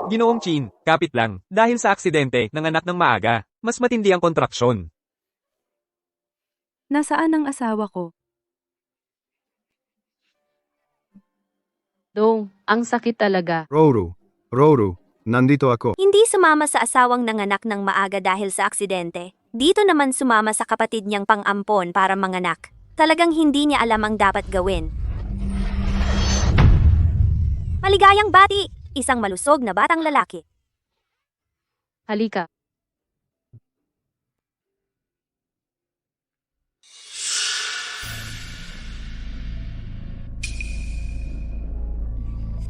Ginoong Chin, kapit lang. Dahil sa aksidente, nanganak ng maaga, mas matindi ang kontraksyon. Nasaan ang asawa ko? Dong, ang sakit talaga. Roro, nandito ako. Hindi sumama sa asawang nanganak ng maaga dahil sa aksidente. Dito naman sumama sa kapatid niyang pang-ampon para manganak. Talagang hindi niya alam ang dapat gawin. Maligayang bati! Isang malusog na batang lalaki. Halika.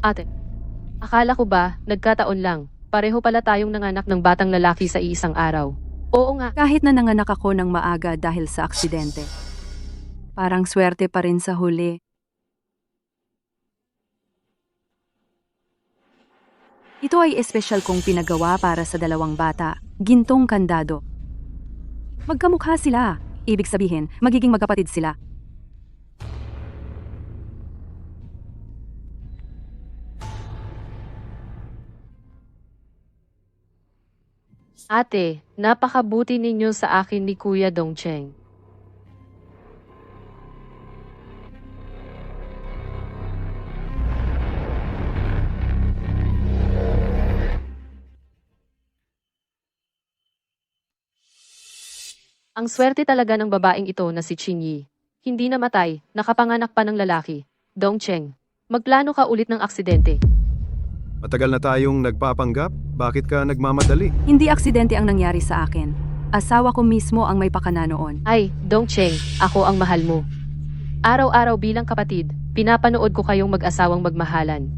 Ate, akala ko ba, nagkataon lang, pareho pala tayong nanganak ng batang lalaki sa iisang araw. Oo nga, Kahit na nanganak ako ng maaga dahil sa aksidente. Parang swerte pa rin sa huli. Ito ay espesyal kong pinagawa para sa dalawang bata, gintong kandado. Magkamukha sila. Ibig sabihin, magiging magkapatid sila. ate, napakabuti ninyo sa akin ni Kuya Dongcheng. Ang swerte talaga ng babaeng ito na si Qingyi. Hindi namatay, nakapanganak pa ng lalaki. Dongcheng, magplano ka ulit ng aksidente. Matagal na tayong nagpapanggap, bakit ka nagmamadali? Hindi aksidente ang nangyari sa akin. Asawa ko mismo ang may pakana noon. Ay, Dongcheng, ako ang mahal mo. Araw-araw bilang kapatid, pinapanood ko kayong mag-asawang magmahalan.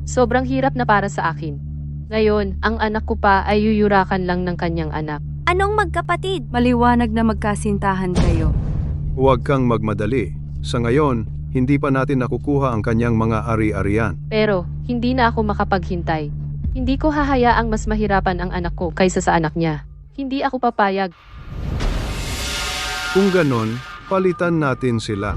Sobrang hirap na para sa akin. Ngayon, ang anak ko pa ay yuyurakan lang ng kanyang anak. Anong magkapatid? Maliwanag na magkasintahan kayo. Huwag kang magmadali. Sa ngayon, hindi pa natin nakukuha ang kanyang mga ari-arian. Pero, hindi na ako makapaghintay. Hindi ko hahayaang mas mahirapan ang anak ko kaysa sa anak niya. Hindi ako papayag. Kung ganon, palitan natin sila.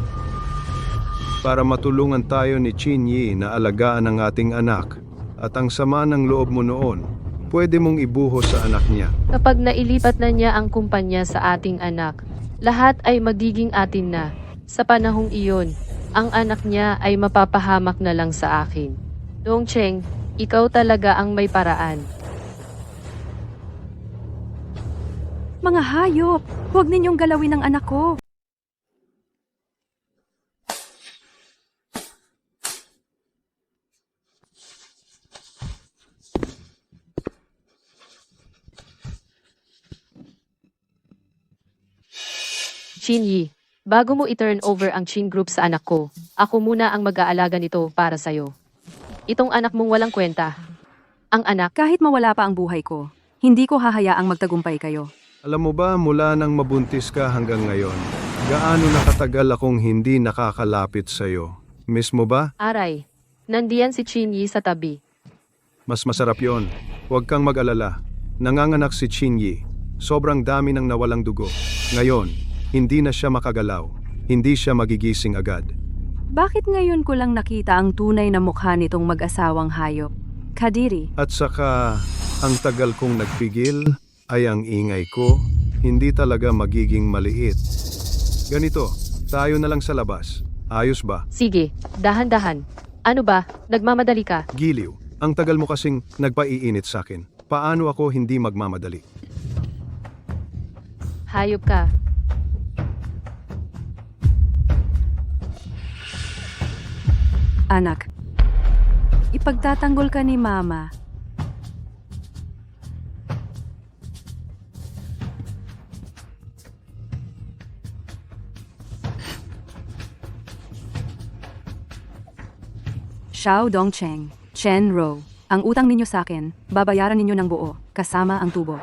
Para matulungan tayo ni Qingyi na alagaan ang ating anak. At ang sama ng loob mo noon, pwede mong ibuhos sa anak niya. Kapag nailipat na niya ang kumpanya sa ating anak, lahat ay magiging atin na. Sa panahong iyon, ang anak niya ay mapapahamak na lang sa akin. Dongcheng, ikaw talaga ang may paraan. Mga hayop! Huwag ninyong galawin ang anak ko! Qingyi, bago mo i-turn over ang Qin Group sa anak ko, ako muna ang mag-aalaga nito para sa'yo. Itong anak mong walang kwenta. Ang anak, Kahit mawala pa ang buhay ko, hindi ko hahayaang magtagumpay kayo. Alam mo ba, mula nang mabuntis ka hanggang ngayon, gaano nakatagal akong hindi nakakalapit sa'yo? Miss mo ba? aray, nandiyan si Qingyi sa tabi. Mas masarap yon. Huwag kang mag-alala. Nanganganak si Qingyi. Sobrang dami ng nawalang dugo. Ngayon, hindi na siya makagalaw. Hindi siya magigising agad. Bakit ngayon ko lang nakita ang tunay na mukha nitong mag-asawang hayop? Kadiri, At saka, ang tagal kong nagpigil ay ang ingay ko, hindi talaga magiging maliit. Ganito, tayo na lang sa labas. Ayos ba? Sige, dahan-dahan. Ano ba, nagmamadali ka? Giliw, ang tagal mo kasing nagpaiinit sa akin. Paano ako hindi magmamadali? Hayop ka. anak. Ipagtatanggol ka ni Mama. Xiao Dongcheng, Chen Ro. Ang utang ninyo sa akin, babayaran ninyo ng buo, kasama ang tubo.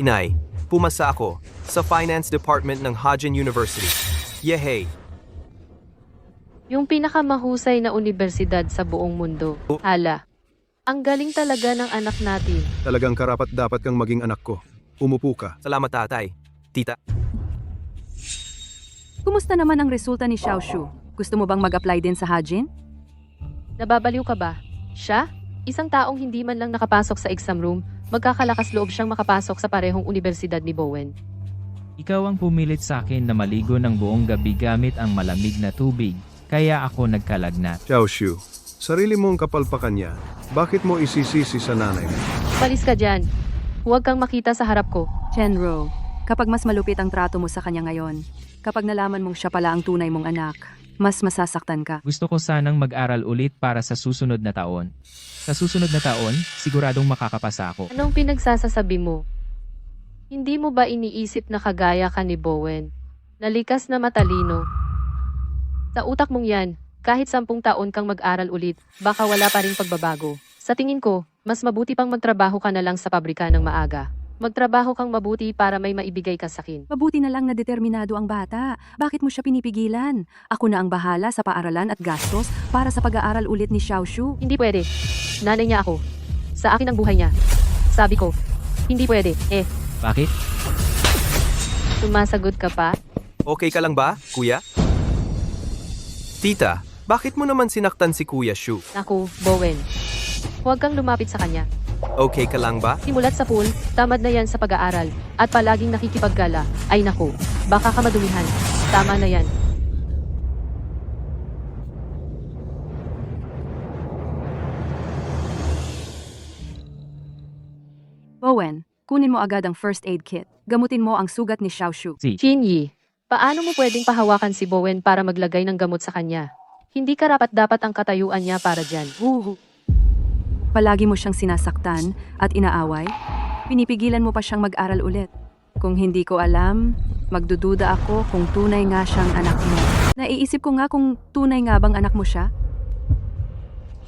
Inay, pumasa ako sa Finance Department ng Hajin University. Yehey! Yung pinakamahusay na universidad sa buong mundo. Hala, ang galing talaga ng anak natin. Talagang karapat dapat kang maging anak ko. Umupo ka. Salamat tatay. Tita. Kumusta naman ang resulta ni Xiao Shu? Gusto mo bang mag-apply din sa Hajin? Nababaliw ka ba? Siya? Isang taong hindi man lang nakapasok sa exam room, magkakalakas loob siyang makapasok sa parehong universidad ni Bowen. Ikaw ang pumilit sa akin na maligo ng buong gabi gamit ang malamig na tubig, kaya ako nagkalagnat. Xiaoshu, sarili mong kapalpakan niya. Bakit mo isisisi sa nanay mo? Palis ka dyan. Huwag kang makita sa harap ko. Chenro, kapag mas malupit ang trato mo sa kanya ngayon, kapag nalaman mong siya pala ang tunay mong anak, mas masasaktan ka. Gusto ko sanang mag-aral ulit para sa susunod na taon. Sa susunod na taon, siguradong makakapasa ako. Anong pinagsasasabi mo? Hindi mo ba iniisip na kagaya ka ni Bowen? Nalikas na matalino. Sa utak mong yan, kahit 10 taon kang mag-aral ulit, baka wala pa ring pagbabago. Sa tingin ko, mas mabuti pang magtrabaho ka na lang sa pabrika ng maaga. Magtrabaho kang mabuti para may maibigay ka sa akin. Mabuti na lang na determinado ang bata. Bakit mo siya pinipigilan? Ako na ang bahala sa paaralan at gastos para sa pag-aaral ulit ni Xiaoshu. Hindi pwede. Nanay niya ako. Sa akin ang buhay niya. Sabi ko, hindi pwede. Bakit? Sumasagot ka pa? Okay ka lang ba, kuya? Tita, bakit mo naman sinaktan si Kuya Shu? Naku, Bowen. Huwag kang lumapit sa kanya. Okay ka lang ba? Simulat sa pool, tamad na yan sa pag-aaral, at palaging nakikipaggala. Ay naku, baka ka madumihan. Tama na yan. Bowen, kunin mo agad ang first aid kit. Gamutin mo ang sugat ni Xiaoshu. Chinyi, paano mo pwedeng pahawakan si Bowen para maglagay ng gamot sa kanya? Hindi karapat-dapat ang katayuan niya para dyan. Palagi mo siyang sinasaktan at inaaway. Pinipigilan mo pa siyang mag-aral ulit. Kung hindi ko alam, magdududa ako kung tunay nga siyang anak mo. Naiisip ko nga kung tunay nga bang anak mo siya.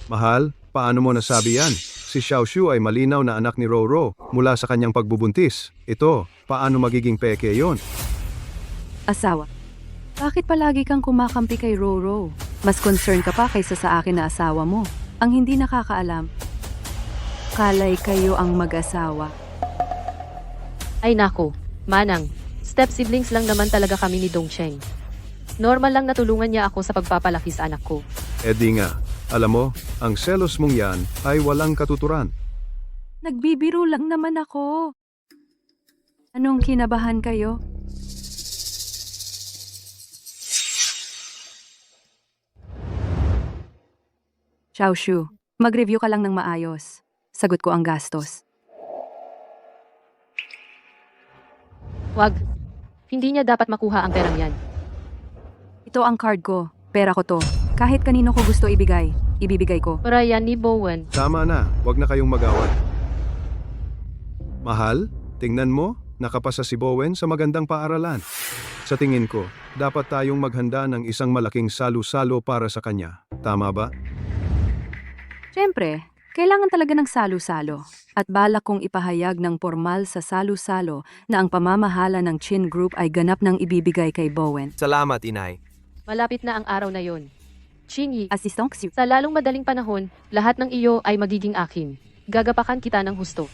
Mahal, paano mo nasabi yan? Si Xiaoshu ay malinaw na anak ni Roro mula sa kanyang pagbubuntis. Ito, paano magiging peke yon? Asawa. Bakit palagi kang kumakampi kay Roro? Mas concern ka pa kaysa sa akin na asawa mo. Ang hindi nakakaalam. Kalay kayo ang mag-asawa. Ay nako, Manang, step siblings lang naman talaga kami ni Dongcheng. Normal lang natulungan niya ako sa pagpapalaki sa anak ko. Di nga, alam mo, ang selos mong yan ay walang katuturan. Nagbibiro lang naman ako. Anong kinabahan kayo? Xiaoshu, mag-review ka lang ng maayos. Sagot ko ang gastos. Wag. Hindi niya dapat makuha ang perang yan. Ito ang card ko. Pera ko to. Kahit kanino ko gusto ibigay, ibibigay ko. Para yan ni Bowen. Tama na, wag na kayong mag-away. Mahal, tingnan mo, nakapasa si Bowen sa magandang paaralan. Sa tingin ko, dapat tayong maghanda ng isang malaking salu-salo para sa kanya. Tama ba? Siyempre, kailangan talaga ng salo-salo. At balak kong ipahayag ng formal sa salo-salo na ang pamamahala ng Chin Group ay ganap ng ibibigay kay Bowen. Salamat, inay. Malapit na ang araw na yon. Chinyi, Assistant Xiu. sa lalong madaling panahon, lahat ng iyo ay magiging akin. Gagapakan kita ng husto.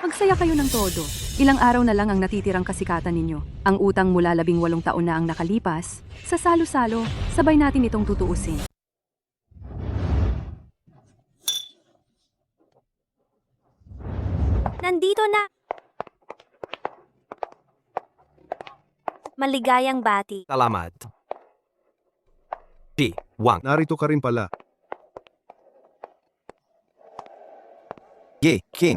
Magsaya kayo ng todo. Ilang araw na lang ang natitirang kasikatan ninyo. Ang utang mula 18 taon na ang nakalipas. Sa salo-salo, sabay natin itong tutuusin. Nandito na! Maligayang bati. Salamat. Wang. Narito ka rin pala. King.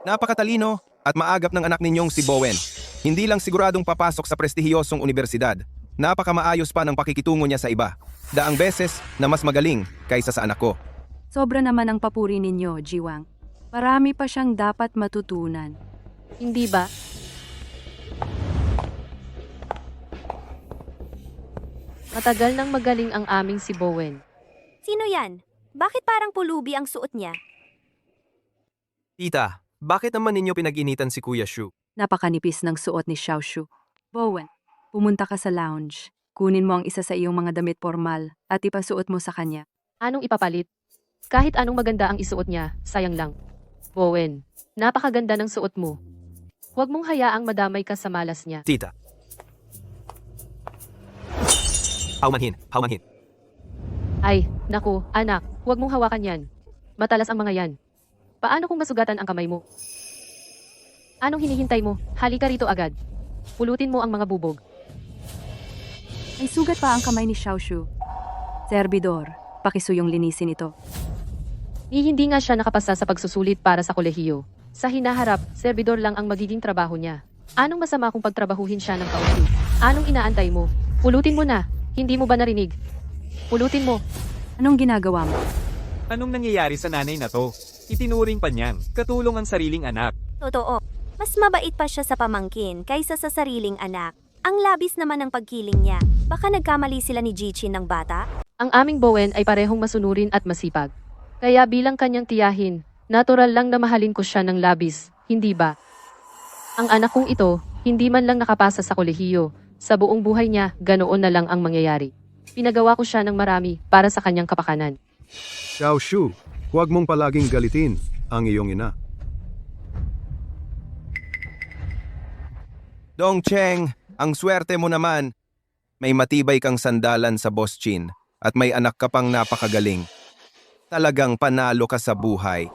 Napakatalino at maagap ng anak ninyong si Bowen. Hindi lang siguradong papasok sa prestihiyosong universidad. Napakamaayos pa ng pakikitungo niya sa iba. Daang beses na mas magaling kaysa sa anak ko. Sobra naman ang papuri ninyo, Jiwang. Marami pa siyang dapat matutunan. Hindi ba? Matagal nang magaling ang aming si Bowen. Sino yan? Bakit parang pulubi ang suot niya? Tita, bakit naman ninyo pinag-initan si Kuya Shu? Napakanipis ng suot ni Xiaoshu. Bowen, pumunta ka sa lounge. Kunin mo ang isa sa iyong mga damit formal at ipasuot mo sa kanya. Anong ipapalit? Kahit anong maganda ang isuot niya, sayang lang. Bowen, napakaganda ng suot mo. Huwag mong hayaang madamay ka sa malas niya. Tita. Paumanhin, paumanhin. Ay, naku, anak, huwag mong hawakan yan. Matalas ang mga yan. Paano kung masugatan ang kamay mo? Anong hinihintay mo? Halika rito agad. Pulutin mo ang mga bubog. May sugat pa ang kamay ni Xiaoshu. Servidor, pakisuyong linisin ito. Hindi nga siya nakapasa sa pagsusulit para sa kolehiyo. Sa hinaharap, servidor lang ang magiging trabaho niya. Anong masama kung pagtrabahuhin siya ng kaunti? Anong inaantay mo? Pulutin mo na. Hindi mo ba narinig? Pulutin mo. Anong ginagawa mo? Anong nangyayari sa nanay na to? Itinuring pa niyang katulong ang sariling anak. Totoo. Mas mabait pa siya sa pamangkin kaysa sa sariling anak. Ang labis naman ng pagkiling niya. Baka nagkamali sila ni Jichin ng bata? Ang aming Bowen ay parehong masunurin at masipag. Kaya bilang kanyang tiyahin, natural lang na mahalin ko siya ng labis, hindi ba? Ang anak kong ito, hindi man lang nakapasa sa kolehiyo. Sa buong buhay niya, ganoon na lang ang mangyayari. Pinagawa ko siya ng marami para sa kanyang kapakanan. Xiaoshu, huwag mong palaging galitin ang iyong ina. Dongcheng, ang swerte mo naman. May matibay kang sandalan sa Boss Chin at may anak ka pang napakagaling. Talagang panalo ka sa buhay.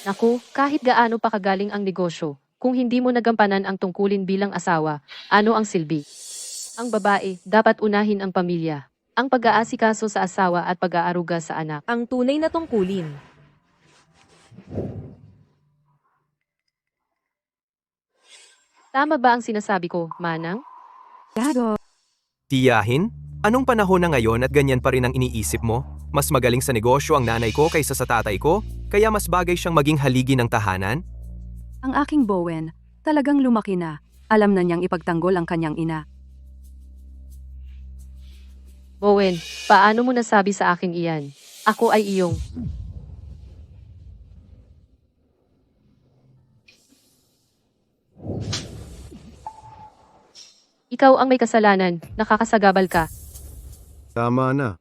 Naku, kahit gaano pa kagaling ang negosyo, kung hindi mo nagampanan ang tungkulin bilang asawa, ano ang silbi? Ang babae, dapat unahin ang pamilya. Ang pag-aasikaso sa asawa at pag-aaruga sa anak. Ang tunay na tungkulin. Tama ba ang sinasabi ko, Manang? Gago. Tiyahin? Anong panahon na ngayon at ganyan pa rin ang iniisip mo? Mas magaling sa negosyo ang nanay ko kaysa sa tatay ko? Kaya mas bagay siyang maging haligi ng tahanan? Ang aking Bowen, talagang lumaki na. Alam na niyang ipagtanggol ang kanyang ina. Bowen, paano mo nasabi sa akin iyan? Ako ay iyong. Ikaw ang may kasalanan, nakakasagabal ka. Tama na.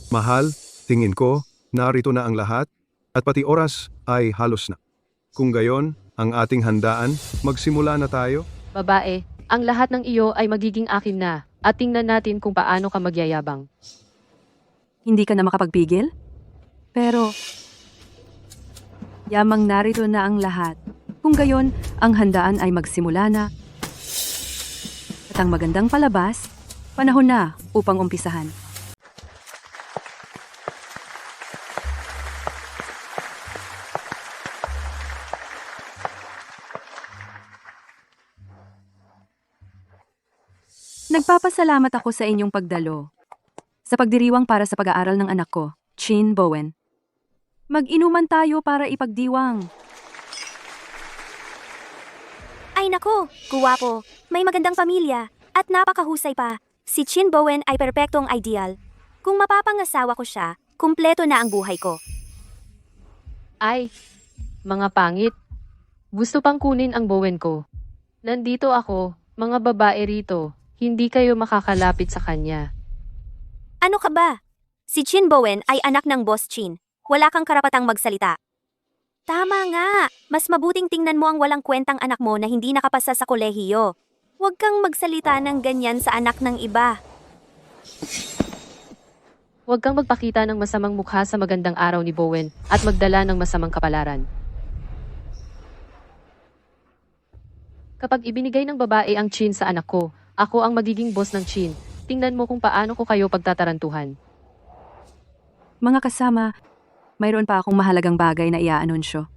Mahal, tingin ko, narito na ang lahat, at pati oras ay halos na. Kung gayon, ang ating handaan, magsimula na tayo. Babae, ang lahat ng iyo ay magiging akin na, at tingnan natin kung paano ka magyayabang. Hindi ka na makapagpigil? Pero, yamang narito na ang lahat. Kung gayon, ang handaan ay magsimula na. At ang magandang palabas, panahon na upang umpisahan. Nagpapasalamat ako sa inyong pagdalo. Sa pagdiriwang para sa pag-aaral ng anak ko, Chin Bowen. Mag-inuman tayo para ipagdiwang. Ay nako, guwapo, may magandang pamilya, at napakahusay pa. Si Chin Bowen ay perpektong ideal. Kung mapapangasawa ko siya, kumpleto na ang buhay ko. Ay, mga pangit. Gusto pang kunin ang Bowen ko. Nandito ako, mga babae rito. Hindi kayo makakalapit sa kanya. Ano ka ba? Si Chin Bowen ay anak ng Boss Chin. Wala kang karapatang magsalita. Tama nga, mas mabuting tingnan mo ang walang kwentang anak mo na hindi nakapasa sa kolehiyo. Huwag kang magsalita ng ganyan sa anak ng iba. Huwag kang magpakita ng masamang mukha sa magandang araw ni Bowen at magdala ng masamang kapalaran. Kapag ibinigay ng babae ang Chin sa anak ko, ako ang magiging boss ng Chin. Tingnan mo kung paano ko kayo pagtatarantuhan. Mga kasama, mayroon pa akong mahalagang bagay na iaanunsyo.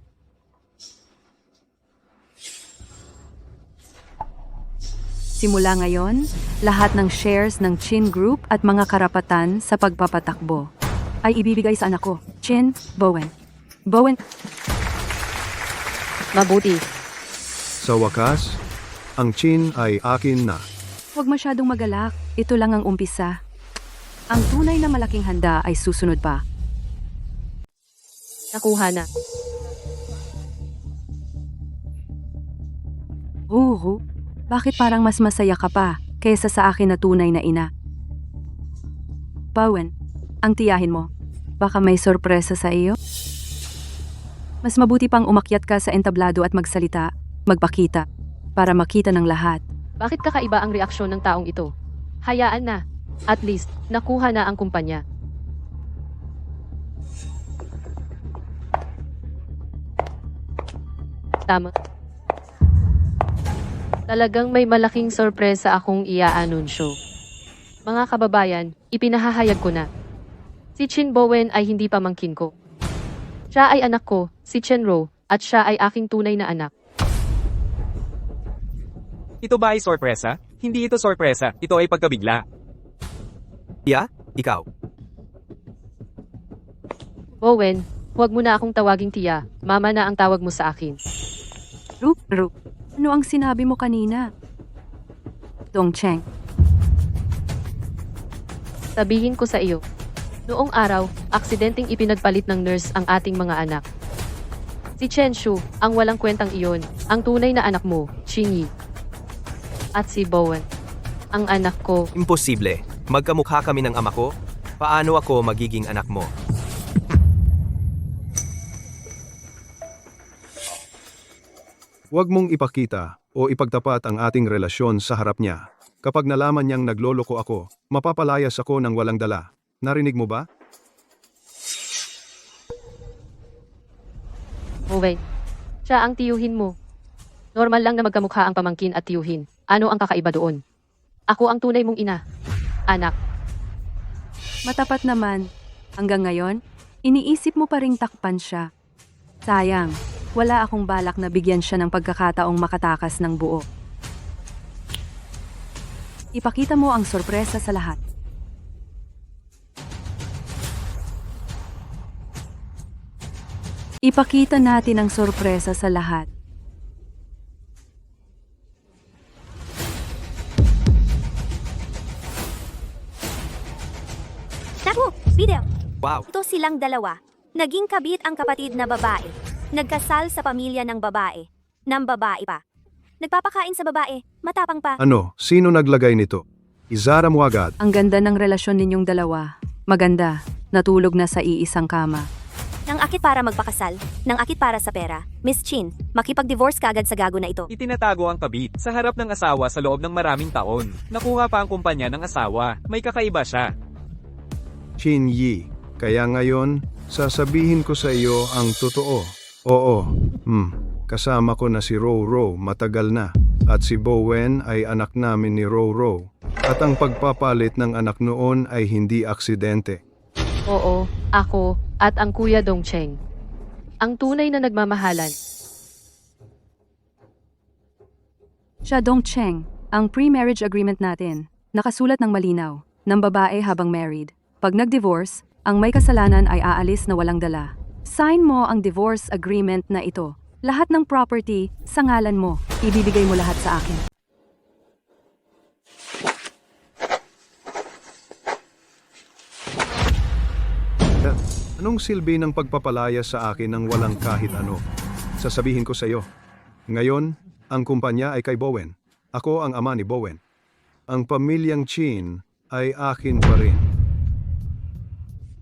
Simula ngayon, lahat ng shares ng Chin Group at mga karapatan sa pagpapatakbo ay ibibigay sa anak ko, Chin Bowen. Bowen, Mabuti. Sa wakas, ang Chin ay akin na. huwag masyadong magalak. Ito lang ang umpisa. Ang tunay na malaking handa ay susunod pa. Nakuha na. Bakit parang mas masaya ka pa kaysa sa akin na tunay na ina? Bowen, ang tiyahin mo. Baka may sorpresa sa iyo? Mas mabuti pang umakyat ka sa entablado at magsalita, magpakita, para makita ng lahat Bakit kakaiba ang reaksyon ng taong ito? Hayaan na. At least, nakuha na ang kumpanya. Tama. Talagang may malaking sorpresa akong iaanunsyo. Mga kababayan, ipinahahayag ko na. Si Chin Bowen ay hindi pamangkin ko. Siya ay anak ko, si Chen Ro, at siya ay aking tunay na anak. Ito ba ay sorpresa? Hindi ito sorpresa, ito ay pagkabigla. Tia, ikaw. Bowen, huwag mo na akong tawaging tiya, mama na ang tawag mo sa akin. Ru, ano ang sinabi mo kanina? Dongcheng, Sabihin ko sa iyo. Noong araw, aksidenteng ipinagpalit ng nurse ang ating mga anak. Si Chen Shu, ang walang kwentang iyon, ang tunay na anak mo, Qing Yi. At si Bowen, ang anak ko. Imposible. Magkamukha kami ng ama ko? Paano ako magiging anak mo? Huwag mong ipakita o ipagtapat ang ating relasyon sa harap niya. Kapag nalaman niyang nagloloko ako, mapapalayas ako ng walang dala. Narinig mo ba? Bowen, siya ang tiyuhin mo. Normal lang na magkamukha ang pamangkin at tiyuhin. Ano ang kakaiba doon? Ako ang tunay mong ina. Anak. matapat naman. Hanggang ngayon, iniisip mo pa ring takpan siya. Sayang, wala akong balak na bigyan siya ng pagkakataong makatakas ng buo. Ipakita mo ang sorpresa sa lahat. Ipakita natin ang sorpresa sa lahat. Naku, video! Wow! Ito silang dalawa. Naging kabit ang kapatid na babae. Nagkasal sa pamilya ng babae. Ng babae pa. Nagpapakain sa babae. Matapang pa. Ano, sino naglagay nito? Izara mo agad. Ang ganda ng relasyon ninyong dalawa. Maganda, natulog na sa iisang kama. Nang akit para magpakasal. Nang akit para sa pera. Miss Chin, makipag-divorce ka agad sa gago na ito. Itinatago ang kabit sa harap ng asawa sa loob ng maraming taon. Nakuha pa ang kumpanya ng asawa. May kakaiba siya. Qin Yi. Kaya ngayon, sasabihin ko sa iyo ang totoo. Oo, kasama ko na si Ro Ro matagal na. At si Bowen ay anak namin ni Ro Ro. At ang pagpapalit ng anak noon ay hindi aksidente. Oo, ako, at ang Kuya Dongcheng. Ang tunay na nagmamahalan. Siya Dongcheng, ang pre-marriage agreement natin. Nakasulat ng malinaw, ng babae habang married. Pag nag-divorce, ang may kasalanan ay aalis na walang dala. Sign mo ang divorce agreement na ito. Lahat ng property, sa ngalan mo, ibibigay mo lahat sa akin. Anong silbi ng pagpapalaya sa akin ng walang kahit ano? Sasabihin ko sa iyo. Ngayon, ang kumpanya ay kay Bowen. Ako ang ama ni Bowen. Ang pamilyang Chin ay akin pa rin.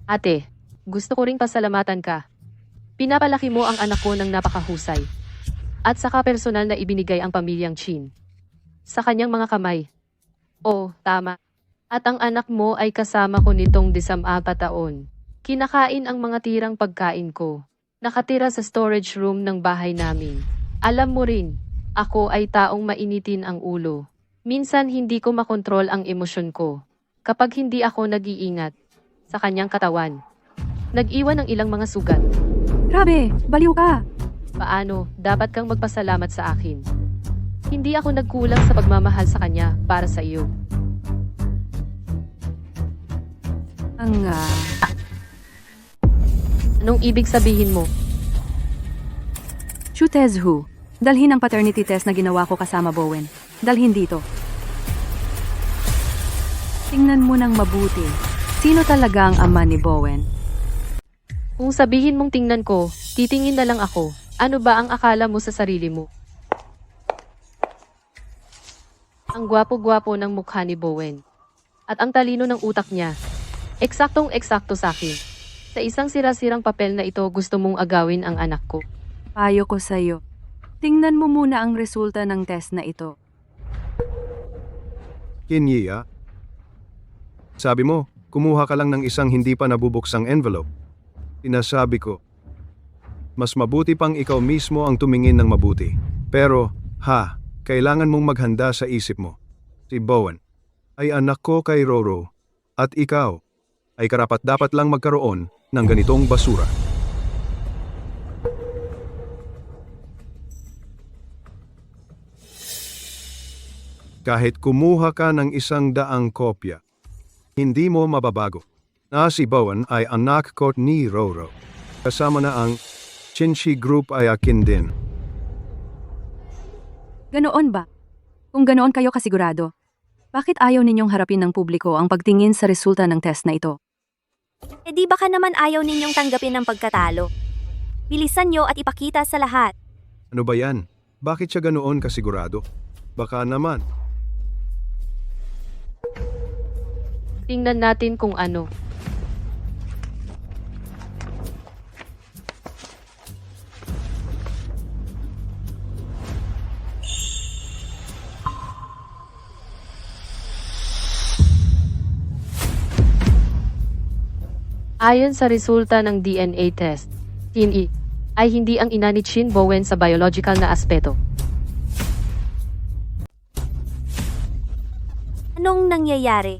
Ate, gusto ko ring pasalamatan ka. Pinapalaki mo ang anak ko ng napakahusay. At saka personal na ibinigay ang pamilyang Chin. Sa kanyang mga kamay. Oh, tama. At ang anak mo ay kasama ko nitong 14 taon. Kinakain ang mga tirang pagkain ko. Nakatira sa storage room ng bahay namin. Alam mo rin, ako ay taong mainitin ang ulo. Minsan hindi ko makontrol ang emosyon ko. Kapag hindi ako nag-iingat sa kanyang katawan. Nag-iwan ng ilang mga sugat. Grabe, baliw ka! Paano, dapat kang magpasalamat sa akin. Hindi ako nagkulang sa pagmamahal sa kanya para sa iyo. Ang Anong ibig sabihin mo? Chutezhu, dalhin ang paternity test na ginawa ko kasama Bowen. Dalhin dito. Tingnan mo ng mabuti. Sino talaga ang ama ni Bowen? Kung sabihin mong tingnan ko, titingin na lang ako. Ano ba ang akala mo sa sarili mo? Ang gwapo-gwapo ng mukha ni Bowen. At ang talino ng utak niya. Eksaktong-eksakto sa akin. Sa isang sira-sirang papel na ito gusto mong agawin ang anak ko. Payo ko sa'yo. Tingnan mo muna ang resulta ng test na ito. Qin Yi, ah. Sabi mo, kumuha ka lang ng isang hindi pa nabubuksang envelope. Sinasabi ko, mas mabuti pang ikaw mismo ang tumingin ng mabuti. Pero, kailangan mong maghanda sa isip mo. Si Bowen ay anak ko kay Roro at ikaw ay karapat-dapat lang magkaroon ng ganitong basura. Kahit kumuha ka ng 100 kopya, hindi mo mababago na si Bowen ay anak ko ni Roro. Kasama na ang Chinchi Group ay akin din. Ganoon ba? Kung ganoon kayo kasigurado, bakit ayaw ninyong harapin ng publiko ang pagtingin sa resulta ng test na ito? Eh di baka naman ayaw ninyong tanggapin ng pagkatalo. Bilisan nyo at ipakita sa lahat. Ano ba yan? Bakit siya ganoon kasigurado? Baka naman. Tingnan natin kung ano. Ayon sa resulta ng DNA test, Qin Yi ay hindi ang ina ni Qin Bowen sa biological na aspeto. Anong nangyayari?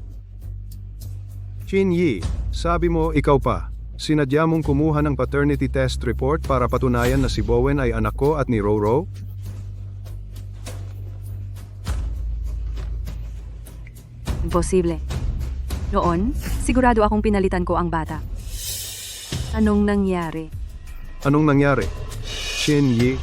Qin Yi, sabi mo ikaw pa. Sinadya mong kumuha ng paternity test report para patunayan na si Bowen ay anak ko at ni Roro? Imposible. Noon, sigurado akong pinalitan ko ang bata. Anong nangyari? Anong nangyari? Qin Yi,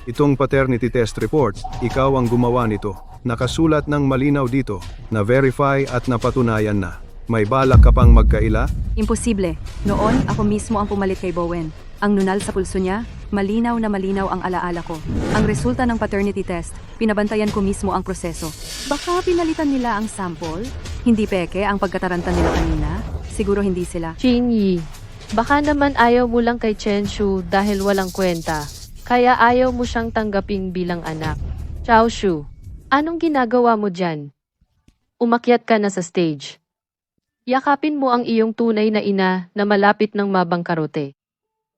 itong paternity test report, ikaw ang gumawa nito. Nakasulat ng malinaw dito, na-verify at napatunayan na. May balak ka pang magkaila? Imposible. Noon, ako mismo ang pumalit kay Bowen. Ang nunal sa pulso niya, malinaw na malinaw ang alaala ko. Ang resulta ng paternity test, pinabantayan ko mismo ang proseso. Baka pinalitan nila ang sample? Hindi peke ang pagkataranta nila kanina? Siguro hindi sila. Qin Yi, baka naman ayaw mo lang kay Chen Shu dahil walang kwenta. Kaya ayaw mo siyang tanggaping bilang anak. Chao Shu, anong ginagawa mo dyan? Umakyat ka na sa stage. Yakapin mo ang iyong tunay na ina na malapit ng mabangkarote.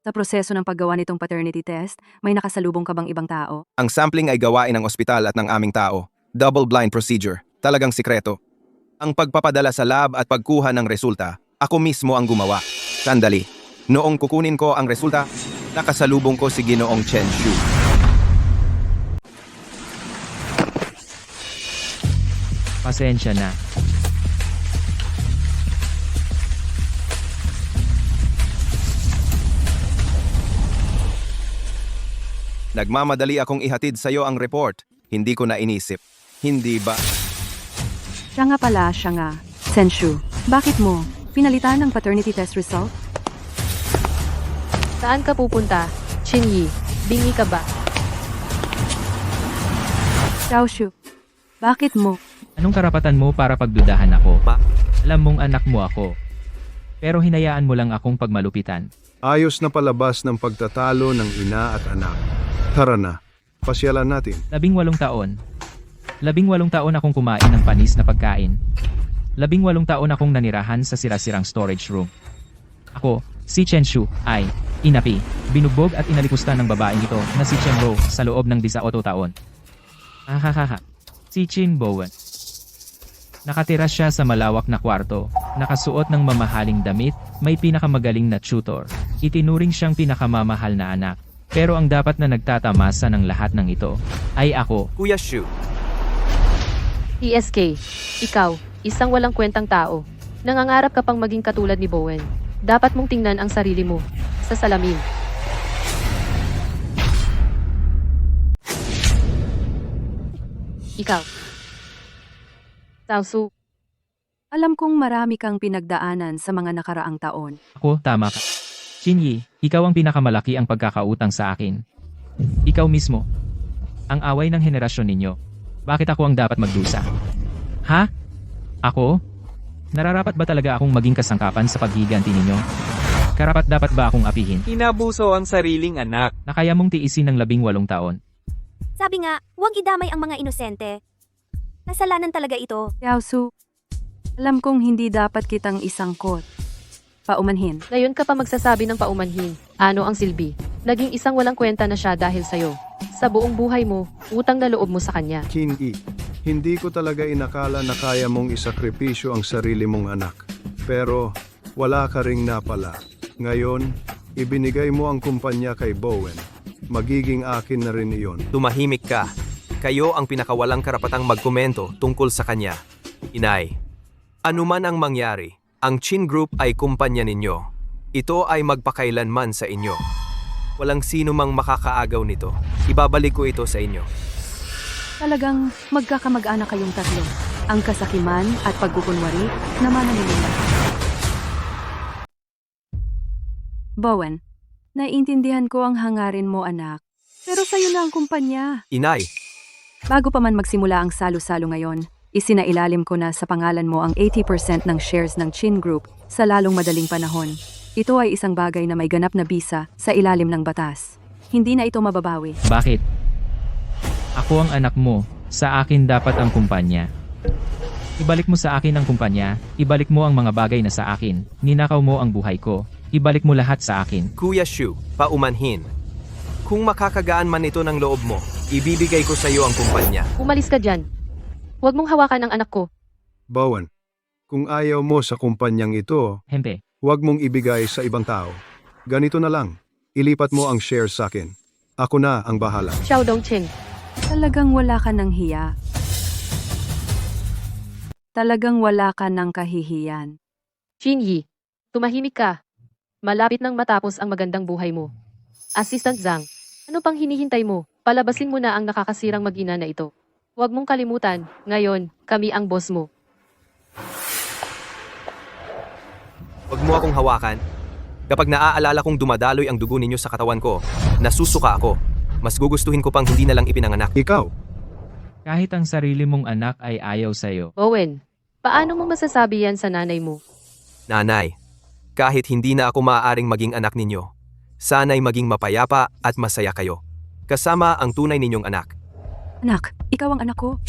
Sa proseso ng paggawa nitong paternity test, may nakasalubong ka bang ibang tao? Ang sampling ay gawain ng ospital at ng aming tao. Double-blind procedure. Talagang sikreto. Ang pagpapadala sa lab at pagkuha ng resulta, ako mismo ang gumawa. Sandali. Noong kukunin ko ang resulta, nakasalubong ko si Ginoong Chen Shu. Pasensya na. Nagmamadali akong ihatid sa iyo ang report. Hindi ko na inisip. Hindi ba? Siya nga pala, siya nga. Senshu, bakit mo? Pinalitan ng paternity test result? Saan ka pupunta? Qin Yi, bingi ka ba? Xiaoshu, bakit mo? Anong karapatan mo para pagdudahan ako? Ma. Alam mong anak mo ako. Pero hinayaan mo lang akong pagmalupitan. Ayos na palabas ng pagtatalo ng ina at anak. Tara na, pasyalan natin. 18 taon. 18 taon akong kumain ng panis na pagkain. 18 taon akong nanirahan sa sirasirang storage room. Ako, si Chen Shu, ay inapi, binugbog at inalipusta ng babaeng ito na si Chen Bo sa loob ng 18 taon. Ahahaha. Si Qin Bowen. Nakatira siya sa malawak na kwarto, nakasuot ng mamahaling damit, may pinakamagaling na tutor. Itinuring siyang pinakamamahal na anak. Pero ang dapat na nagtatamasa ng lahat ng ito, ay ako. Kuya Shu, ESK, ikaw, isang walang kwentang tao. Nangangarap ka pang maging katulad ni Bowen. Dapat mong tingnan ang sarili mo sa salamin. Ikaw. Cao Su, Alam kong marami kang pinagdaanan sa mga nakaraang taon. Ako, tama ka. Qin Yi, ikaw ang pinakamalaki ang pagkakautang sa akin. Ikaw mismo. Ang away ng henerasyon ninyo. Bakit ako ang dapat magdusa? Ha? Ako? Nararapat ba talaga akong maging kasangkapan sa paghiganti ninyo? Karapat dapat ba akong apihin? Inabuso ang sariling anak. Na kaya mong tiisin ng 18 taon? Sabi nga, huwag idamay ang mga inosente. Kasalanan talaga ito. Xiaosu, alam kong hindi dapat kitang isangkot. Paumanhin. Ngayon ka pa magsasabi ng paumanhin. Ano ang silbi? Naging isang walang kwenta na siya dahil sa'yo. Sa buong buhay mo, utang na loob mo sa kanya. Qin Yi, hindi ko talaga inakala na kaya mong isakripisyo ang sarili mong anak. Pero wala ka ring napala. Ngayon, ibinigay mo ang kumpanya kay Bowen. Magiging akin na rin iyon. Tumahimik ka. Kayo ang pinakawalang karapatang magkomento tungkol sa kanya. Inay, anuman ang mangyari, ang Chin Group ay kumpanya ninyo. Ito ay magpakailanman sa inyo. Walang sino mang makakaagaw nito. Ibabalik ko ito sa inyo. Talagang magkakamag-anak kayong tatlo. Ang kasakiman at pagkukunwari na mananilila. Bowen, naiintindihan ko ang hangarin mo, anak. Pero sa'yo na ang kumpanya. Inay, Bago pa man magsimula ang salo-salo ngayon, isinailalim ko na sa pangalan mo ang 80% ng shares ng Chin Group sa lalong madaling panahon. Ito ay isang bagay na may ganap na bisa sa ilalim ng batas. Hindi na ito mababawi. Bakit? Ako ang anak mo, sa akin dapat ang kumpanya. Ibalik mo sa akin ang kumpanya, ibalik mo ang mga bagay na sa akin, ninakaw mo ang buhay ko, ibalik mo lahat sa akin. Kuya Shu, paumanhin. Kung makakagaan man ito ng loob mo, ibibigay ko sa iyo ang kumpanya. Umalis ka dyan. Huwag mong hawakan ang anak ko. Bowen, kung ayaw mo sa kumpanyang ito, Hempe, huwag mong ibigay sa ibang tao. Ganito na lang, ilipat mo ang shares sa akin. Ako na ang bahala. Xiao Dongcheng. Talagang wala ka ng hiya. Talagang wala ka ng kahihiyan. Qin Yi, tumahimik ka. Malapit nang matapos ang magandang buhay mo. Assistant Zhang, ano pang hinihintay mo? Palabasin mo na ang nakakasirang mag-ina na ito. Huwag mong kalimutan, ngayon, kami ang boss mo. Huwag mo akong hawakan. Kapag naaalala kong dumadaloy ang dugo ninyo sa katawan ko, nasusuka ako. Mas gugustuhin ko pang hindi na lang ipinanganak. Ikaw, kahit ang sarili mong anak ay ayaw sa'yo. Owen, paano mo masasabi yan sa nanay mo? Nanay, kahit hindi na ako maaaring maging anak ninyo, sana'y maging mapayapa at masaya kayo. Kasama ang tunay ninyong anak. Anak, ikaw ang anak ko.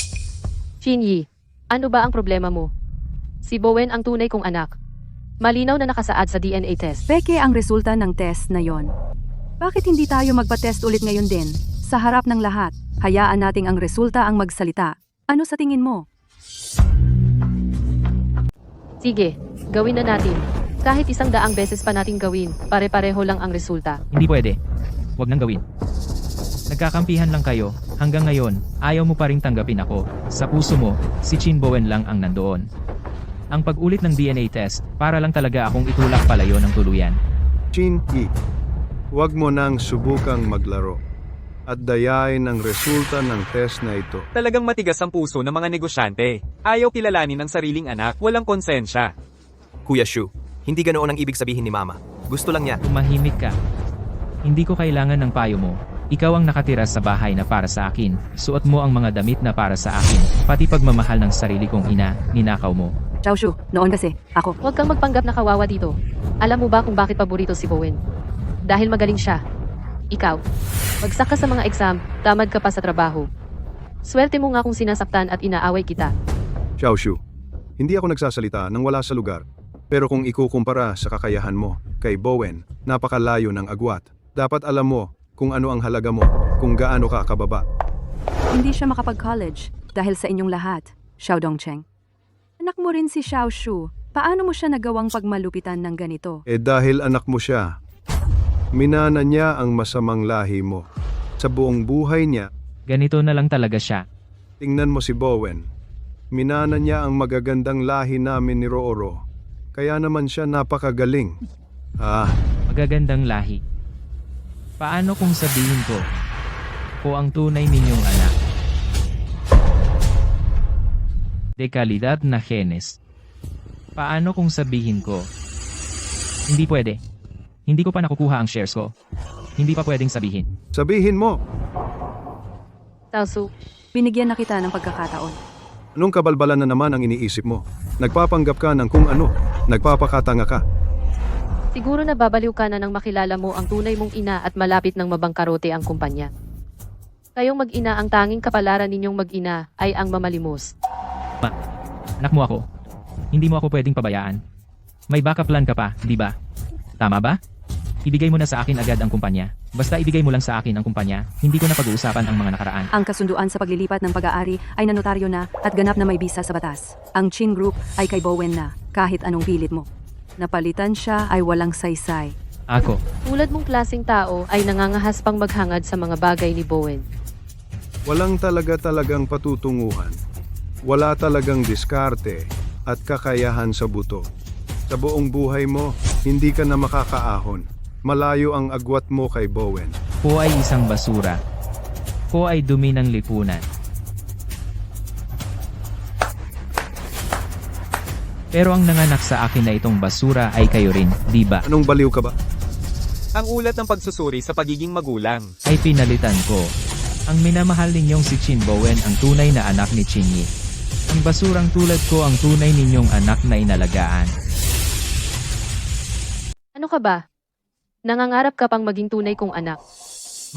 Qin Yi, ano ba ang problema mo? Si Bowen ang tunay kong anak. Malinaw na nakasaad sa DNA test. Peke ang resulta ng test na yon. Bakit hindi tayo magpa-test ulit ngayon din? Sa harap ng lahat, hayaan nating ang resulta ang magsalita. Ano sa tingin mo? Sige, gawin na natin. Kahit 100 beses pa nating gawin, pare-pareho lang ang resulta. Hindi pwede. Huwag nang gawin. Nagkakampihan lang kayo, hanggang ngayon, ayaw mo pa ring tanggapin ako. Sa puso mo, si Chin Bowen lang ang nandoon. Ang pag-ulit ng DNA test, para lang talaga akong itulak palayo ng tuluyan. Qin Yi, huwag mo nang subukang maglaro. At dayain ang resulta ng test na ito. Talagang matigas ang puso ng mga negosyante. Ayaw kilalanin ang sariling anak, walang konsensya. Kuya Shu, hindi ganoon ang ibig sabihin ni Mama. Gusto lang niya. Tumahimik ka. Hindi ko kailangan ng payo mo. Ikaw ang nakatira sa bahay na para sa akin. Suot mo ang mga damit na para sa akin. Pati pagmamahal ng sarili kong ina, ninakaw mo. Xiaoshu, noon kasi, ako. Huwag kang magpanggap na kawawa dito. Alam mo ba kung bakit paborito si Bowen? Dahil magaling siya. Ikaw, bagsak ka sa mga exam, tamad ka pa sa trabaho. Swerte mo nga kung sinasaktan at inaaway kita. Xiaoshu, hindi ako nagsasalita nang wala sa lugar. Pero kung ikukumpara sa kakayahan mo kay Bowen, napakalayo ng agwat. Dapat alam mo kung ano ang halaga mo, kung gaano ka kababa. Hindi siya makapag-college dahil sa inyong lahat, Xiao Dongcheng. Anak mo rin si Xiaoshu. Paano mo siya nagawang pagmalupitan ng ganito? Dahil anak mo siya, minana niya ang masamang lahi mo. Sa buong buhay niya, Ganito na lang talaga siya. tingnan mo si Bowen. Minana niya ang magagandang lahi namin ni Rooro. Kaya naman siya napakagaling. Magagandang lahi. Paano kung sabihin ko, ko ang tunay ninyong anak? De kalidad na genes. Paano kung sabihin ko, hindi pwede. Hindi ko pa nakukuha ang shares ko. Hindi pa pwedeng sabihin. Sabihin mo, Taosu, Binigyan na kita ng pagkakataon. anong kabalbalan na naman ang iniisip mo? Nagpapanggap ka ng kung ano, nagpapakatanga ka. siguro na babaliw ka na nang makilala mo ang tunay mong ina at malapit ng mabangkarote ang kumpanya. Kayong mag-ina ang tanging kapalaran ninyong mag-ina ay ang mamalimos. Anak mo ako. Hindi mo ako pwedeng pabayaan. May backup plan ka pa, di ba? Tama ba? Ibigay mo na sa akin agad ang kumpanya. Basta ibigay mo lang sa akin ang kumpanya, hindi ko na pag-uusapan ang mga nakaraan. Ang kasunduan sa paglilipat ng pag-aari ay nanotaryo na at ganap na may bisa sa batas. Ang Chin Group ay kay Bowen na, kahit anong pilit mo. Napalitan siya ay walang saysay. Ako, Tulad mong klaseng tao ay nangangahas pang maghangad sa mga bagay ni Bowen. Walang talagang patutunguhan. Wala talagang diskarte at kakayahan sa buto. Sa buong buhay mo, hindi ka na makakaahon. Malayo ang agwat mo kay Bowen. ko ay isang basura. Ko ay dumi ng lipunan. Pero ang nanganak sa akin na itong basura ay kayo rin, di ba? Anong baliw ka ba? Ang ulat ng pagsusuri sa pagiging magulang. Ay pinalitan ko. Ang minamahal ninyong si Chin Bowen ang tunay na anak ni Chin Yi. Ang basurang tulad ko ang tunay ninyong anak na inalagaan. Ano ka ba? Nangangarap ka pang maging tunay kong anak.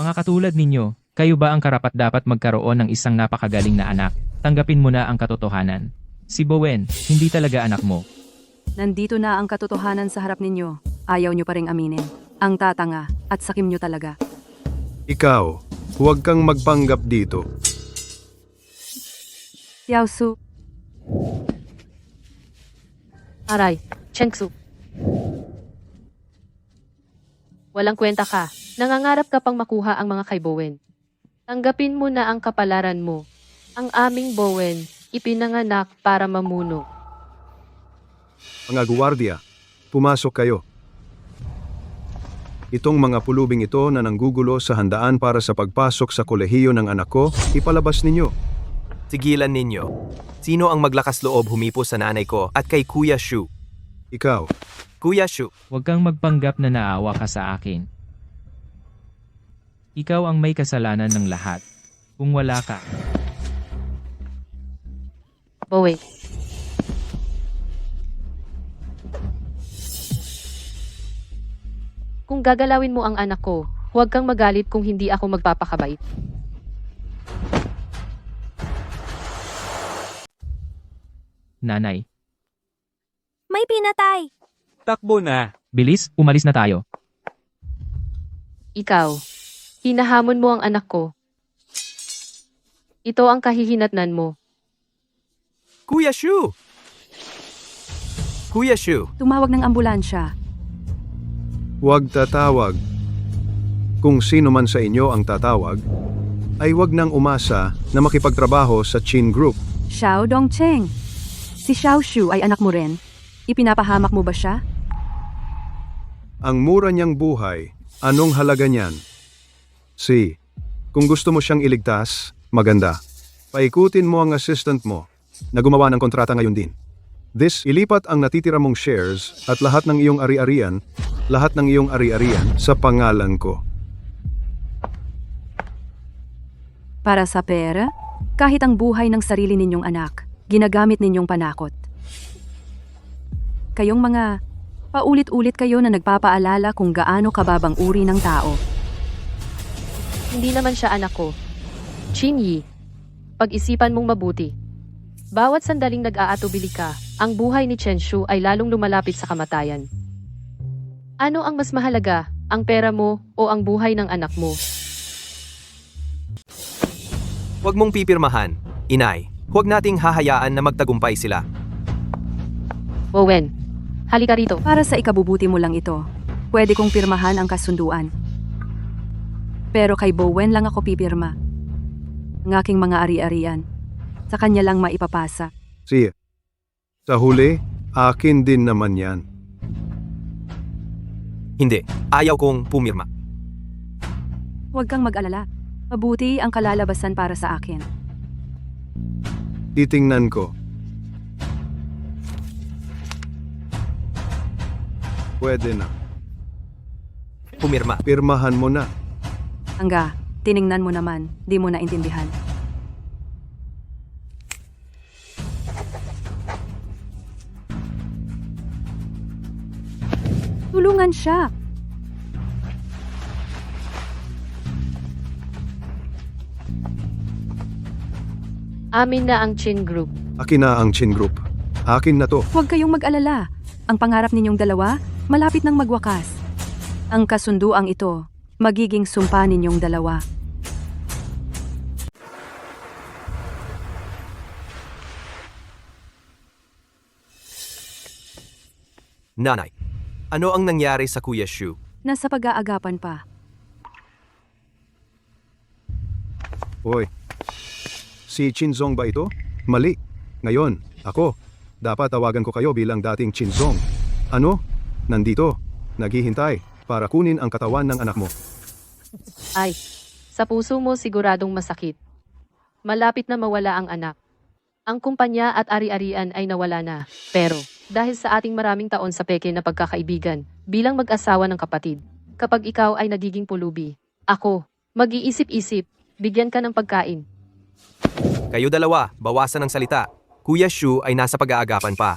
Mga katulad ninyo, kayo ba ang karapat-dapat magkaroon ng isang napakagaling na anak? Tanggapin mo na ang katotohanan. Si Bowen, hindi talaga anak mo. Nandito na ang katotohanan sa harap ninyo. Ayaw nyo pa ring aminin. Ang tatanga at sakim nyo talaga. Ikaw, huwag kang magpanggap dito. Yaosu, Aray, Chengsu. Walang kwenta ka. Nangangarap ka pang makuha ang mga kay Bowen. Tanggapin mo na ang kapalaran mo. Ang aming Bowen, ipinanganak para mamuno. Mga guwardiya, pumasok kayo. Itong mga pulubing ito na nanggugulo sa handaan para sa pagpasok sa kolehiyo ng anak ko, ipalabas ninyo. Sigilan ninyo. Sino ang maglakas loob humipo sa nanay ko at kay Kuya Shu? Ikaw, Kuya Shu, Huwag kang magpanggap na naawa ka sa akin. Ikaw ang may kasalanan ng lahat. Kung wala ka, Bowen. Kung gagalawin mo ang anak ko, huwag kang magalit kung hindi ako magpapakabait. nanay. May pinatay. Takbo na. Bilis, umalis na tayo. Ikaw, hinahamon mo ang anak ko. Ito ang kahihinatnan mo. Kuya Shu! Kuya Shu, tumawag ng ambulansya. huwag tatawag. Kung sino man sa inyo ang tatawag, ay huwag nang umasa na makipagtrabaho sa Chin Group. Xiao Dongcheng. Si Xiao Shu ay anak mo rin. Ipinapahamak mo ba siya? Ang mura niyang buhay, anong halaga niyan? Kung gusto mo siyang iligtas, maganda. Paikutin mo ang assistant mo na gumawa ng kontrata ngayon din. Ilipat ang natitira mong shares at lahat ng iyong ari-arian sa pangalan ko. Para sa pera? Kahit ang buhay ng sarili ninyong anak, ginagamit ninyong panakot. Kayong mga paulit-ulit kayo na nagpapaalala kung gaano kababang uri ng tao. Hindi naman siya anak ko. Chin Yi, pag-isipan mong mabuti. Bawat sandaling nag-aatubili ka, ang buhay ni Chen Shu ay lalong lumalapit sa kamatayan. Ano ang mas mahalaga, ang pera mo o ang buhay ng anak mo? huwag mong pipirmahan. Inay, huwag nating hahayaan na magtagumpay sila. Bowen, halika rito. Para sa ikabubuti mo lang ito, pwede kong pirmahan ang kasunduan. Pero kay Bowen lang ako pipirma. Ang aking mga ari-arian. Sa kanya lang maipapasa. Sa huli, akin din naman yan. Hindi, ayaw kong pumirma. Huwag kang mag-alala. Mabuti ang kalalabasan para sa akin. Titingnan ko. Pwede na. Pumirma. Pirmahan mo na. Hangga, tiningnan mo naman, di mo naintindihan. Tulungan siya. Amin na ang Chin Group. Akin na ang Chin Group. Akin na to. Huwag kayong mag-alala. Ang pangarap ninyong dalawa, malapit nang magwakas. Ang kasunduang ito, magiging sumpa ninyong dalawa. Nanay, ano ang nangyari sa Kuya Shu? Nasa pag-aagapan pa. Hoy, si Chinzong ba ito? Mali. Ngayon, ako. Dapat tawagan ko kayo bilang dating Chinzong. Ano? Nandito. Naghihintay para kunin ang katawan ng anak mo. Ay, sa puso mo siguradong masakit. Malapit na mawala ang anak. Ang kumpanya at ari-arian ay nawala na. Pero, dahil sa ating maraming taon sa peke na pagkakaibigan, bilang mag-asawa ng kapatid, kapag ikaw ay nagiging pulubi, ako, mag-iisip-isip, bigyan ka ng pagkain. Kayo dalawa, bawasan ng salita. Kuya Shu ay nasa pag-aagapan pa.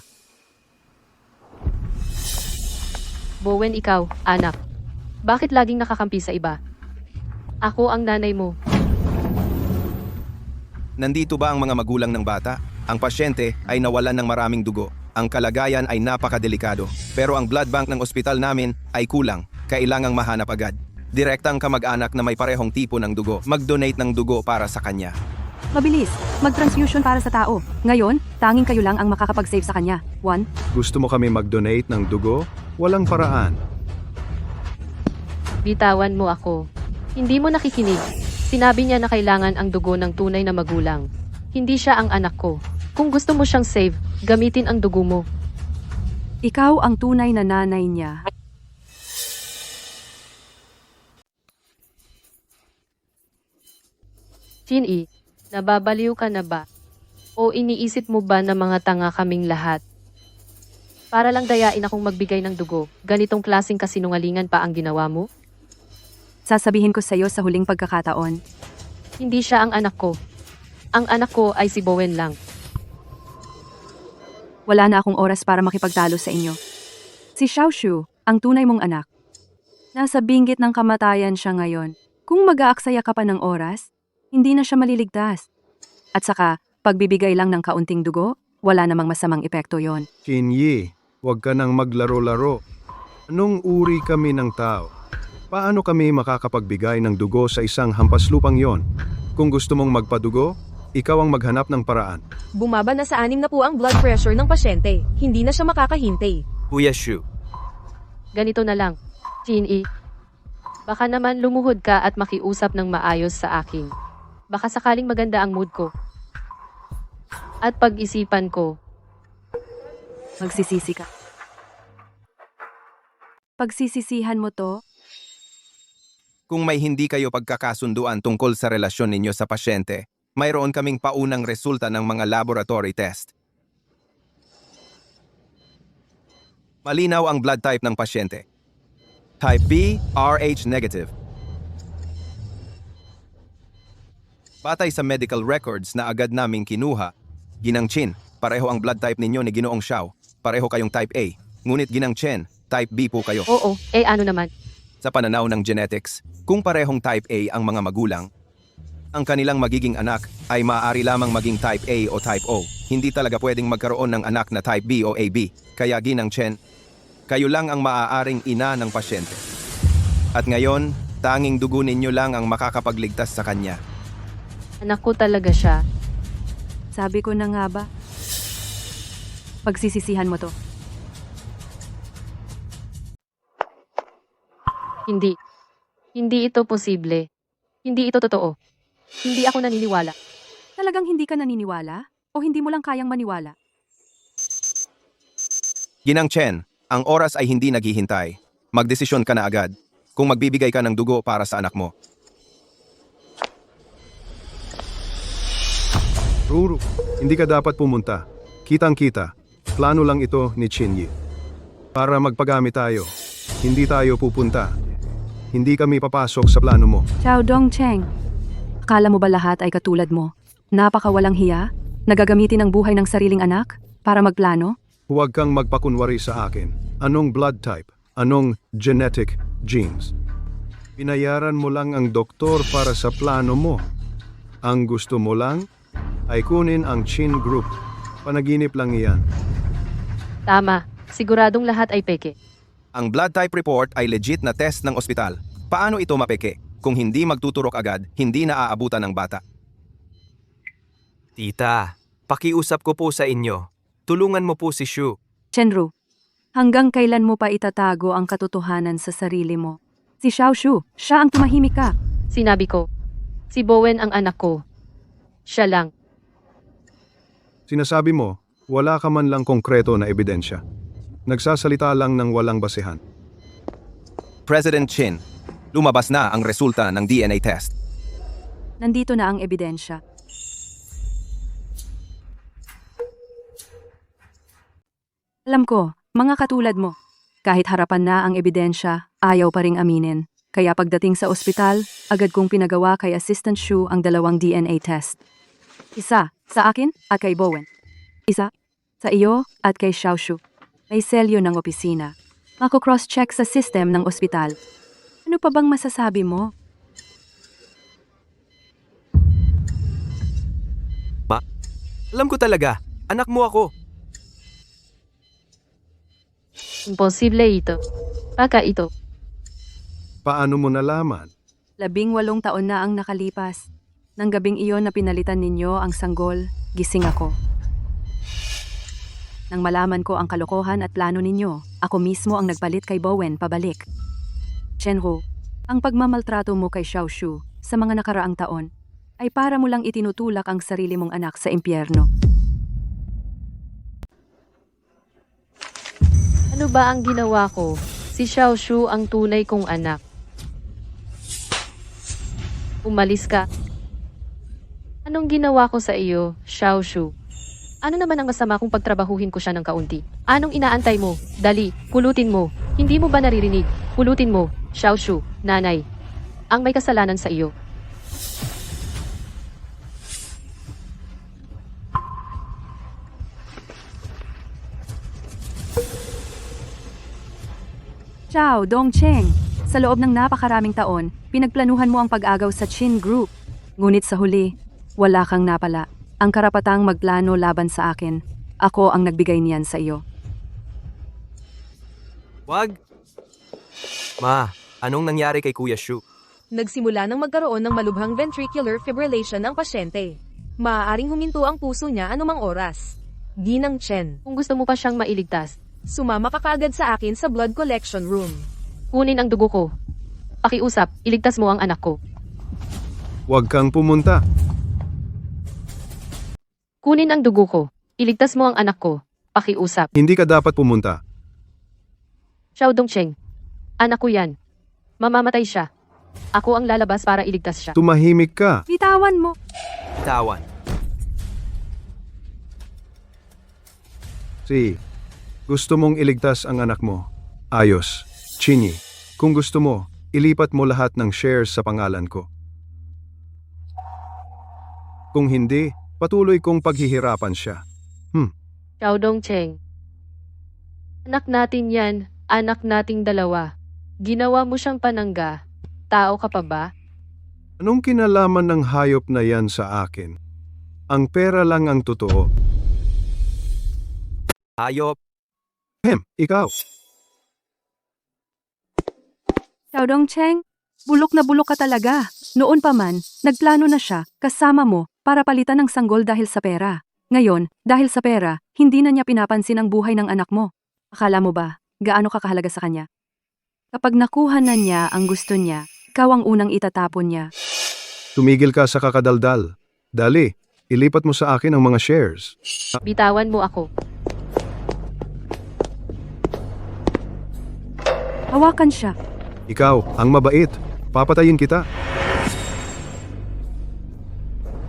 Bowen, ikaw, anak. Bakit laging nakakampi sa iba? Ako ang nanay mo. Nandito ba ang mga magulang ng bata? Ang pasyente ay nawalan ng maraming dugo. Ang kalagayan ay napakadelikado. Pero ang blood bank ng ospital namin ay kulang. Kailangang mahanap agad. Direktang kamag-anak na may parehong tipo ng dugo. Mag-donate ng dugo para sa kanya. Mabilis, mag-transfusion para sa tao. Ngayon, tanging kayo lang ang makakapag-save sa kanya. 1. Gusto mo kami mag-donate ng dugo? Walang paraan. Bitawan mo ako. Hindi mo nakikinig. Sinabi niya na kailangan ang dugo ng tunay na magulang. Hindi siya ang anak ko. Kung gusto mo siyang save, gamitin ang dugo mo. Ikaw ang tunay na nanay niya. Chin-i, nababaliw ka na ba? O iniisip mo ba na mga tanga kaming lahat? Para lang dayain akong magbigay ng dugo, ganitong klaseng kasinungalingan pa ang ginawa mo? Sasabihin ko sa iyo sa huling pagkakataon. Hindi siya ang anak ko. Ang anak ko ay si Bowen lang. Wala na akong oras para makipagtalo sa inyo. Si Xiaoshu, ang tunay mong anak. Nasa binggit ng kamatayan siya ngayon. Kung mag-aaksaya ka pa ng oras, hindi na siya maliligtas. At saka, pagbibigay lang ng kaunting dugo, wala namang masamang epekto yon. Chinyi, huwag ka nang maglaro-laro. Anong uri kami ng tao? Paano kami makakapagbigay ng dugo sa isang hampaslupang yon? Kung gusto mong magpadugo, ikaw ang maghanap ng paraan. Bumaba na sa 6 na po ang blood pressure ng pasyente. Hindi na siya makakahintay. Kuya Shu, Ganito na lang. Chin-i, baka naman lumuhod ka at makiusap ng maayos sa akin. Baka sakaling maganda ang mood ko. At pag-isipan ko, Magsisisi ka. Pagsisisihan mo to, Kung may hindi kayo pagkakasunduan tungkol sa relasyon ninyo sa pasyente, mayroon kaming paunang resulta ng mga laboratory test. Malinaw ang blood type ng pasyente. Type B, Rh negative. Batay sa medical records na agad naming kinuha, Ginang Chin, pareho ang blood type ninyo ni Ginoong Xiao. Pareho kayong type A. Ngunit Ginang Chen, type B po kayo. oo, ano naman? Sa pananaw ng genetics, kung parehong type A ang mga magulang, ang kanilang magiging anak ay maaari lamang maging type A o type O. Hindi talaga pwedeng magkaroon ng anak na type B o AB. Kaya Ginang Chen, kayo lang ang maaaring ina ng pasyente. At ngayon, tanging dugo ninyo lang ang makakapagligtas sa kanya. Anak ko talaga siya. sabi ko na nga ba? Pagsisisihan mo to. Hindi. Hindi ito posible. Hindi ito totoo. Hindi ako naniniwala. Talagang hindi ka naniniwala? O hindi mo lang kayang maniwala? Ginang Chen, ang oras ay hindi naghihintay. Magdesisyon ka na agad kung magbibigay ka ng dugo para sa anak mo. Ruru, hindi ka dapat pumunta. Kitang-kita, plano lang ito ni Chinyi. Para magpagamit tayo, hindi tayo pupunta. Hindi kami papasok sa plano mo. Xiao Dongcheng, akala mo ba lahat ay katulad mo? Napakawalang hiya? Nagagamitin ang buhay ng sariling anak para magplano? Huwag kang magpakunwari sa akin. Anong blood type? Anong genetic genes? Pinayaran mo lang ang doktor para sa plano mo. Ang gusto mo lang, ay kunin ang Chin Group. Panaginip lang iyan. Tama, siguradong lahat ay peke. Ang blood type report ay legit na test ng ospital. Paano ito mapeke? Kung hindi magtuturok agad, hindi na aabutan ng bata. Tita, pakiusap ko po sa inyo. Tulungan mo po si Shu. Chenru, hanggang kailan mo pa itatago ang katotohanan sa sarili mo? Si Xiaoshu, siya ang tumahimik ka. Sinabi ko, si Bowen ang anak ko. Siya lang. Sinasabi mo, wala ka man lang konkreto na ebidensya. Nagsasalita lang ng walang basehan. President Chin, lumabas na ang resulta ng DNA test. Nandito na ang ebidensya. Alam ko, mga katulad mo, kahit harapan na ang ebidensya, ayaw pa ring aminin. Kaya pagdating sa ospital, agad kong pinagawa kay Assistant Shu ang 2 DNA test. Isa sa akin at kay Bowen. Isa sa iyo at kay Xiaoshu. May selyo ng opisina. Mako-cross-check sa system ng ospital. Ano pa bang masasabi mo? Alam ko talaga, anak mo ako. Imposible ito. Baka ito. Paano mo nalaman? 18 taon na ang nakalipas. Nang gabing iyon na pinalitan ninyo ang sanggol, gising ako. Nang malaman ko ang kalokohan at plano ninyo, ako mismo ang nagpalit kay Bowen pabalik. Chenru, ang pagmamaltrato mo kay Xiaoshu sa mga nakaraang taon ay para mo lang itinutulak ang sarili mong anak sa impyerno. Ano ba ang ginawa ko? Si Xiaoshu ang tunay kong anak. Umalis ka. Anong ginawa ko sa iyo, Xiaoshu? Ano naman ang masama kung pagtrabahuhin ko siya ng kaunti? Anong inaantay mo? Dali, pulutin mo. Hindi mo ba naririnig? Pulutin mo, Xiaoshu, nanay. Ang may kasalanan sa iyo. Ciao, Dongcheng. Sa loob ng napakaraming taon, pinagplanuhan mo ang pag-agaw sa Chin Group. Ngunit sa huli, wala kang napala. Ang karapatang magplano laban sa akin. Ako ang nagbigay niyan sa iyo. Wag. Ma, anong nangyari kay Kuya Shu? Nagsimula nang magkaroon ng malubhang ventricular fibrillation ang pasyente. Maaaring huminto ang puso niya anumang oras. Ginang Chen, Kung gusto mo pa siyang mailigtas, sumama ka kaagad sa akin sa blood collection room. kunin ang dugo ko. Pakiusap, iligtas mo ang anak ko. Huwag kang pumunta. Kunin ang dugo ko. Iligtas mo ang anak ko. Pakiusap. Hindi ka dapat pumunta. Xiao Dongcheng. Anak ko yan. Mamamatay siya. Ako ang lalabas para iligtas siya. Tumahimik ka. Bitawan mo. Tawan. Si, gusto mong iligtas ang anak mo. Ayos. Chinyi, kung gusto mo, ilipat mo lahat ng shares sa pangalan ko. Kung hindi, patuloy kong paghihirapan siya. Xiao Dongcheng. Anak natin yan. Anak nating dalawa. Ginawa mo siyang panangga. Tao ka pa ba? Anong kinalaman ng hayop na yan sa akin? Ang pera lang ang totoo. Hayop. Ikaw. Xiao Dongcheng, bulok na bulok ka talaga. Noon pa man, nagplano na siya, kasama mo, para palitan ng sanggol dahil sa pera. Ngayon, dahil sa pera, hindi na niya pinapansin ang buhay ng anak mo. Akala mo ba, gaano ka kahalaga sa kanya? Kapag nakuha na niya ang gusto niya, ikaw ang unang itatapon niya. Tumigil ka sa kakadaldal. Dali, ilipat mo sa akin ang mga shares. Bitawan mo ako. Hawakan siya. Ikaw, ang mabait. Papatayin kita.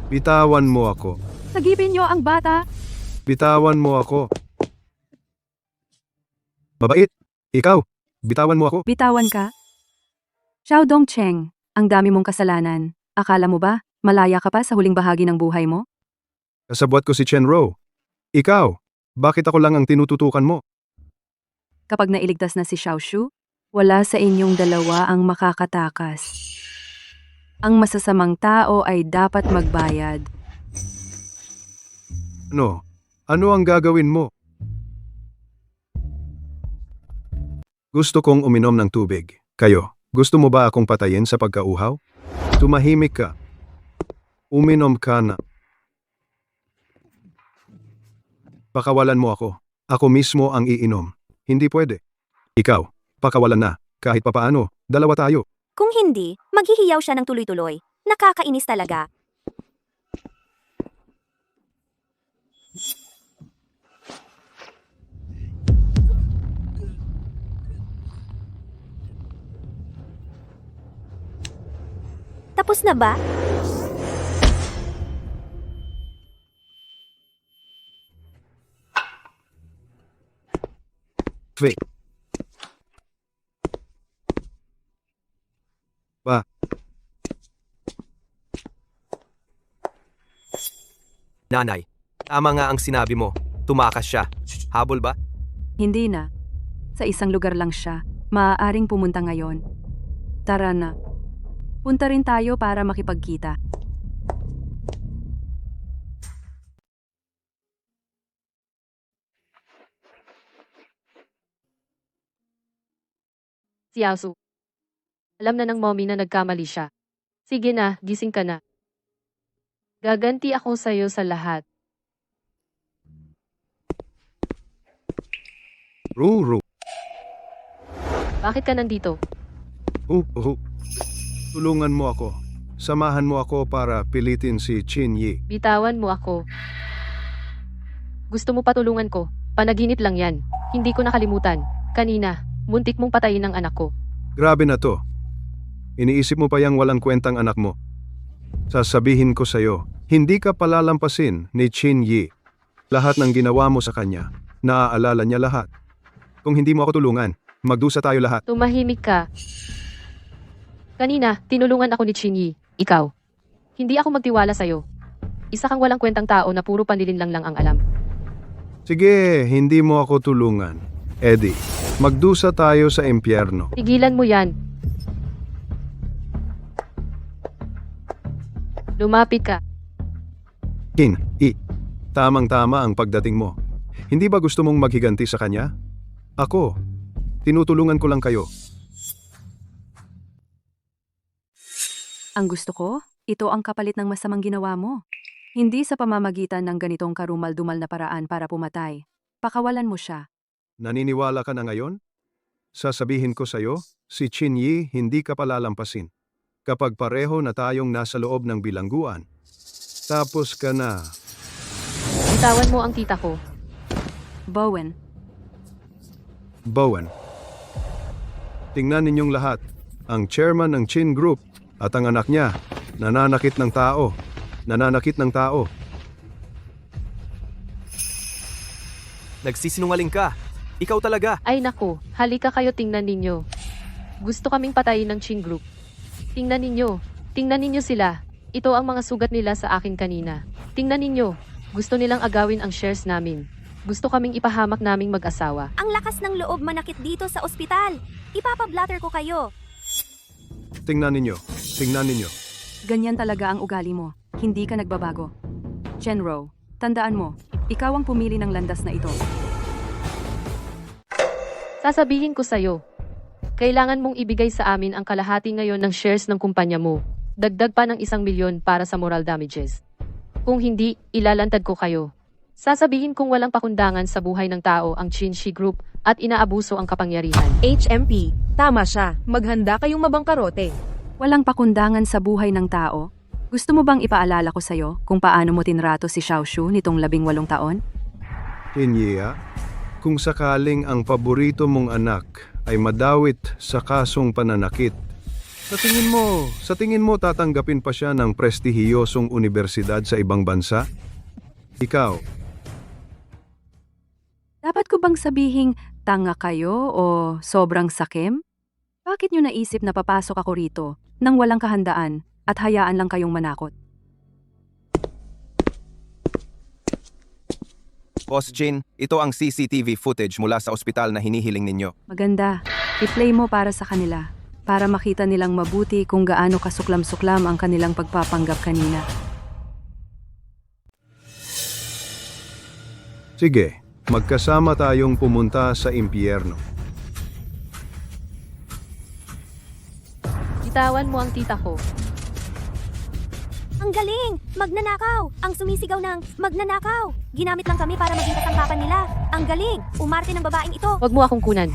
Bitawan mo ako. Sagipin niyo ang bata. Bitawan mo ako. Mabait. Ikaw, bitawan mo ako. Bitawan ka. Xiao Dongcheng, ang dami mong kasalanan. Akala mo ba, malaya ka pa sa huling bahagi ng buhay mo? Kasabwat ko si Chen Rou. Ikaw, bakit ako lang ang tinututukan mo? Kapag nailigtas na si Xiaoshu, wala sa inyong dalawa ang makakatakas. Ang masasamang tao ay dapat magbayad. No, ano ang gagawin mo? Gusto kong uminom ng tubig. Kayo, gusto mo ba akong patayin sa pagkauhaw? Tumahimik ka. Uminom ka na. Pakawalan mo ako. Ako mismo ang iinom. Hindi pwede. Ikaw, pakawalan na. Kahit papaano, dalawa tayo. Kung hindi, maghihiyaw siya ng tuloy-tuloy. Nakakainis talaga. Tapos na ba? Fake. Ba? Nanay, tama nga ang sinabi mo. Tumakas siya. Habol ba? Hindi na. Sa isang lugar lang siya. Maaaring pumunta ngayon. Tara na. Punta rin tayo para makipagkita. Si Yasu. Alam na ng mommy na nagkamali siya. Sige na, gising ka na. Gaganti ako sa'yo sa lahat. Ruru. Bakit ka nandito? Tulungan mo ako. Samahan mo ako para pilitin si Chin Yi. Bitawan mo ako. Gusto mo patulungan ko? Panaginip lang yan. Hindi ko nakalimutan. Kanina, muntik mong patayin ang anak ko. Grabe na to. Iniisip mo pa yang walang kwentang anak mo. Sasabihin ko sa'yo, hindi ka palalampasin ni Chin Yi. Lahat ng ginawa mo sa kanya, naaalala niya lahat. Kung hindi mo ako tulungan, magdusa tayo lahat. Tumahimik ka. Kanina, tinulungan ako ni Chin Yi. Ikaw. Hindi ako magtiwala sa'yo. Isa kang walang kwentang tao na puro panlilinlang lang ang alam. Sige, hindi mo ako tulungan. Eddie, magdusa tayo sa impyerno. Tigilan mo yan. Lumapit ka. Chin Yi, tamang-tama ang pagdating mo. Hindi ba gusto mong maghiganti sa kanya? Ako, tinutulungan ko lang kayo. Ang gusto ko, ito ang kapalit ng masamang ginawa mo. Hindi sa pamamagitan ng ganitong karumal-dumal na paraan para pumatay. Pakawalan mo siya. Naniniwala ka na ngayon? Sasabihin ko sa'yo, si Chin Yi hindi ka palalampasin. Kapag pareho na tayong nasa loob ng bilangguan, tapos ka na. Bitawan mo ang tita ko. Bowen, Bowen. Tingnan ninyong lahat, ang chairman ng Chin Group at ang anak niya, nananakit ng tao. Nananakit ng tao. Nagsisinungaling ka. Ikaw talaga. Ay nako, halika kayo tingnan ninyo. Gusto kaming patayin ng Chin Group. Tingnan ninyo sila. Ito ang mga sugat nila sa akin kanina. Tingnan ninyo, gusto nilang agawin ang shares namin. Gusto kaming ipahamak naming mag-asawa. Ang lakas ng loob manakit dito sa ospital. Ipapablatter ko kayo. Tingnan ninyo. Tingnan ninyo. ganyan talaga ang ugali mo. Hindi ka nagbabago. Chenro, tandaan mo, ikaw ang pumili ng landas na ito. Sasabihin ko sa'yo, kailangan mong ibigay sa amin ang kalahati ngayon ng shares ng kumpanya mo. Dagdag pa ng 1 milyon para sa moral damages. Kung hindi, ilalantad ko kayo. Sasabihin kong walang pakundangan sa buhay ng tao ang Chinshi Group at inaabuso ang kapangyarihan. HMP, tama siya. Maghanda kayong mabangkarote. Walang pakundangan sa buhay ng tao? Gusto mo bang ipaalala ko sa'yo kung paano mo tinrato si Xiaoshu nitong 18 taon? Tinya, kung sakaling ang paborito mong anak ay madawit sa kasong pananakit, sa tingin mo tatanggapin pa siya ng prestihiyosong universidad sa ibang bansa? Ikaw, Dapat ko bang sabihing tanga kayo o sobrang sakim? Bakit nyo naisip na papasok ako rito nang walang kahandaan at hayaan lang kayong manakot? Boss Chin, ito ang CCTV footage mula sa ospital na hinihiling ninyo. Maganda. I-play mo para sa kanila. Para makita nilang mabuti kung gaano kasuklam-suklam ang kanilang pagpapanggap kanina. Sige, magkasama tayong pumunta sa impyerno. Bitawan mo ang tita ko. Ang galing! Magnanakaw! Ang sumisigaw ng magnanakaw! Ginamit lang kami para maging kasangkapan nila. Ang galing! Umarte ng babaeng ito. Huwag mo akong kunan.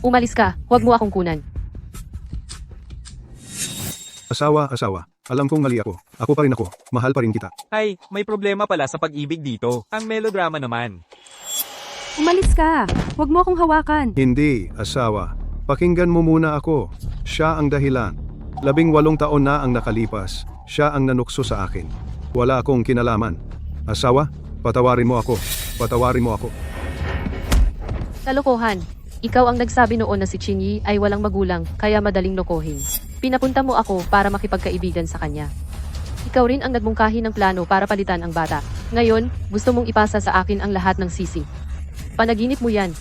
Umalis ka, huwag mo akong kunan. Asawa, alam kong mali ako. Ako pa rin ako. Mahal pa rin kita. Ay, may problema pala sa pag-ibig dito. Ang melodrama naman. Umalis ka! Huwag mo akong hawakan! Hindi, asawa. Pakinggan mo muna ako. Siya ang dahilan. 18 taon na ang nakalipas. Siya ang nanukso sa akin. Wala akong kinalaman. Asawa, patawarin mo ako. Patawarin mo ako. Kalokohan. Ikaw ang nagsabi noon na si Chinyi ay walang magulang, kaya madaling lokohin. Pinapunta mo ako para makipagkaibigan sa kanya. Ikaw rin ang nagmungkahi ng plano para palitan ang bata. Ngayon, gusto mong ipasa sa akin ang lahat ng sisi. Panaginip mo yan.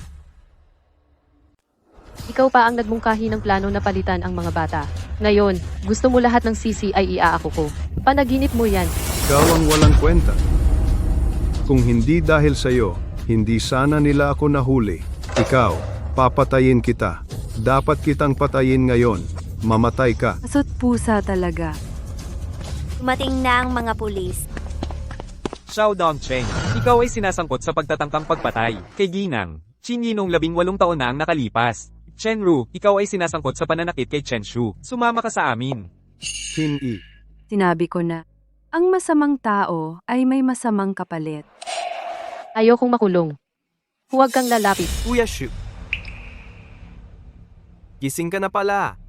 Ikaw pa ang nagmungkahi ng plano na palitan ang mga bata. Ngayon, gusto mo lahat ng sisi ay iaako ko. Panaginip mo yan. Ikaw ang walang kwenta. Kung hindi dahil sa'yo, hindi sana nila ako nahuli. Ikaw, papatayin kita. Dapat kitang patayin ngayon. Mamatay ka. Asot pusa talaga. Dumating na ang mga pulis. Xiao Dongcheng, ikaw ay sinasangkot sa pagtatangkang pagpatay kay Ginang. Chinyi nung 18 taon na ang nakalipas. Chenru, ikaw ay sinasangkot sa pananakit kay Chenshu. Sumama ka sa amin. Hin-i. Sinabi ko na, ang masamang tao ay may masamang kapalit. Ayokong makulong. Huwag kang lalapit. Kuya Shu. Gising ka na pala.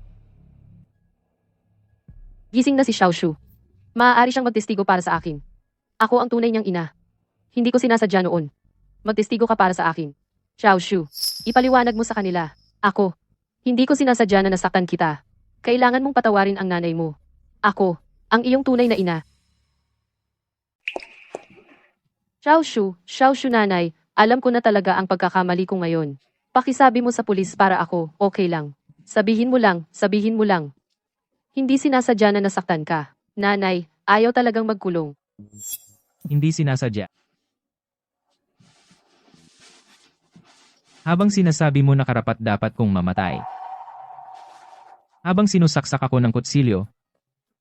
Gising na si Xiaoshu. Maaari siyang magtestigo para sa akin. Ako ang tunay niyang ina. Hindi ko sinasadya noon. Magtestigo ka para sa akin. Xiaoshu, ipaliwanag mo sa kanila. Ako. Hindi ko sinasadya na nasaktan kita. Kailangan mong patawarin ang nanay mo. Ako, ang iyong tunay na ina. Xiaoshu nanay, alam ko na talaga ang pagkakamali ko ngayon. Pakisabi mo sa pulis para ako, okay lang. Sabihin mo lang. Hindi sinasadya na nasaktan ka. Nanay, ayaw talagang magkulong. Hindi sinasadya. Habang sinasabi mo na karapat-dapat kong mamatay. Habang sinusaksak ako ng kutsilyo.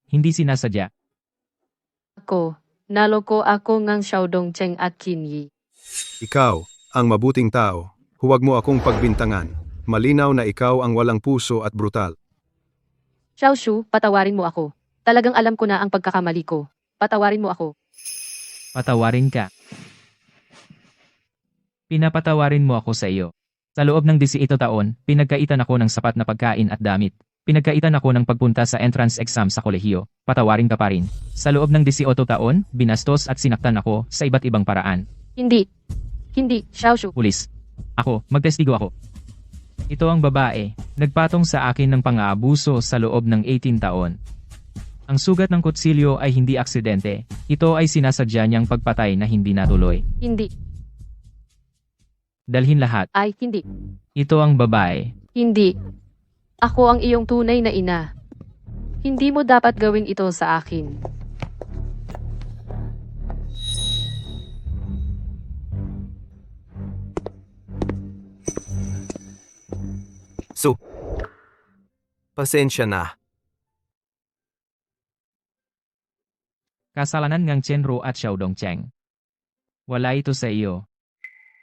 Hindi sinasadya. Ako, naloko ako ngang Xiaodongcheng at Qinyi. Ikaw, ang mabuting tao. Huwag mo akong pagbintangan. Malinaw na ikaw ang walang puso at brutal. Xiaoshu, patawarin mo ako. Talagang alam ko na ang pagkakamali ko. Patawarin mo ako. Patawarin ka. Pinapatawarin mo ako sa iyo. Sa loob ng 18 taon, pinagkaitan ako ng sapat na pagkain at damit. Pinagkaitan ako ng pagpunta sa entrance exam sa kolehiyo. Patawarin ka pa rin. Sa loob ng 18 taon, binastos at sinaktan ako sa iba't ibang paraan. Hindi, Xiaoshu. Pulis. Ako, magtestigo ako. Ito ang babae, nagpatong sa akin ng pang-aabuso sa loob ng 18 taon. Ang sugat ng kutsilyo ay hindi aksidente. Ito ay sinasadya niyang pagpatay na hindi natuloy. Hindi, Dalhin lahat. ay hindi. Ito ang babae. Hindi. Ako ang iyong tunay na ina. Hindi mo dapat gawin ito sa akin. So, pasensya na. Kasalanan ngang Chenro at Xiaodongcheng. Wala ito sa iyo.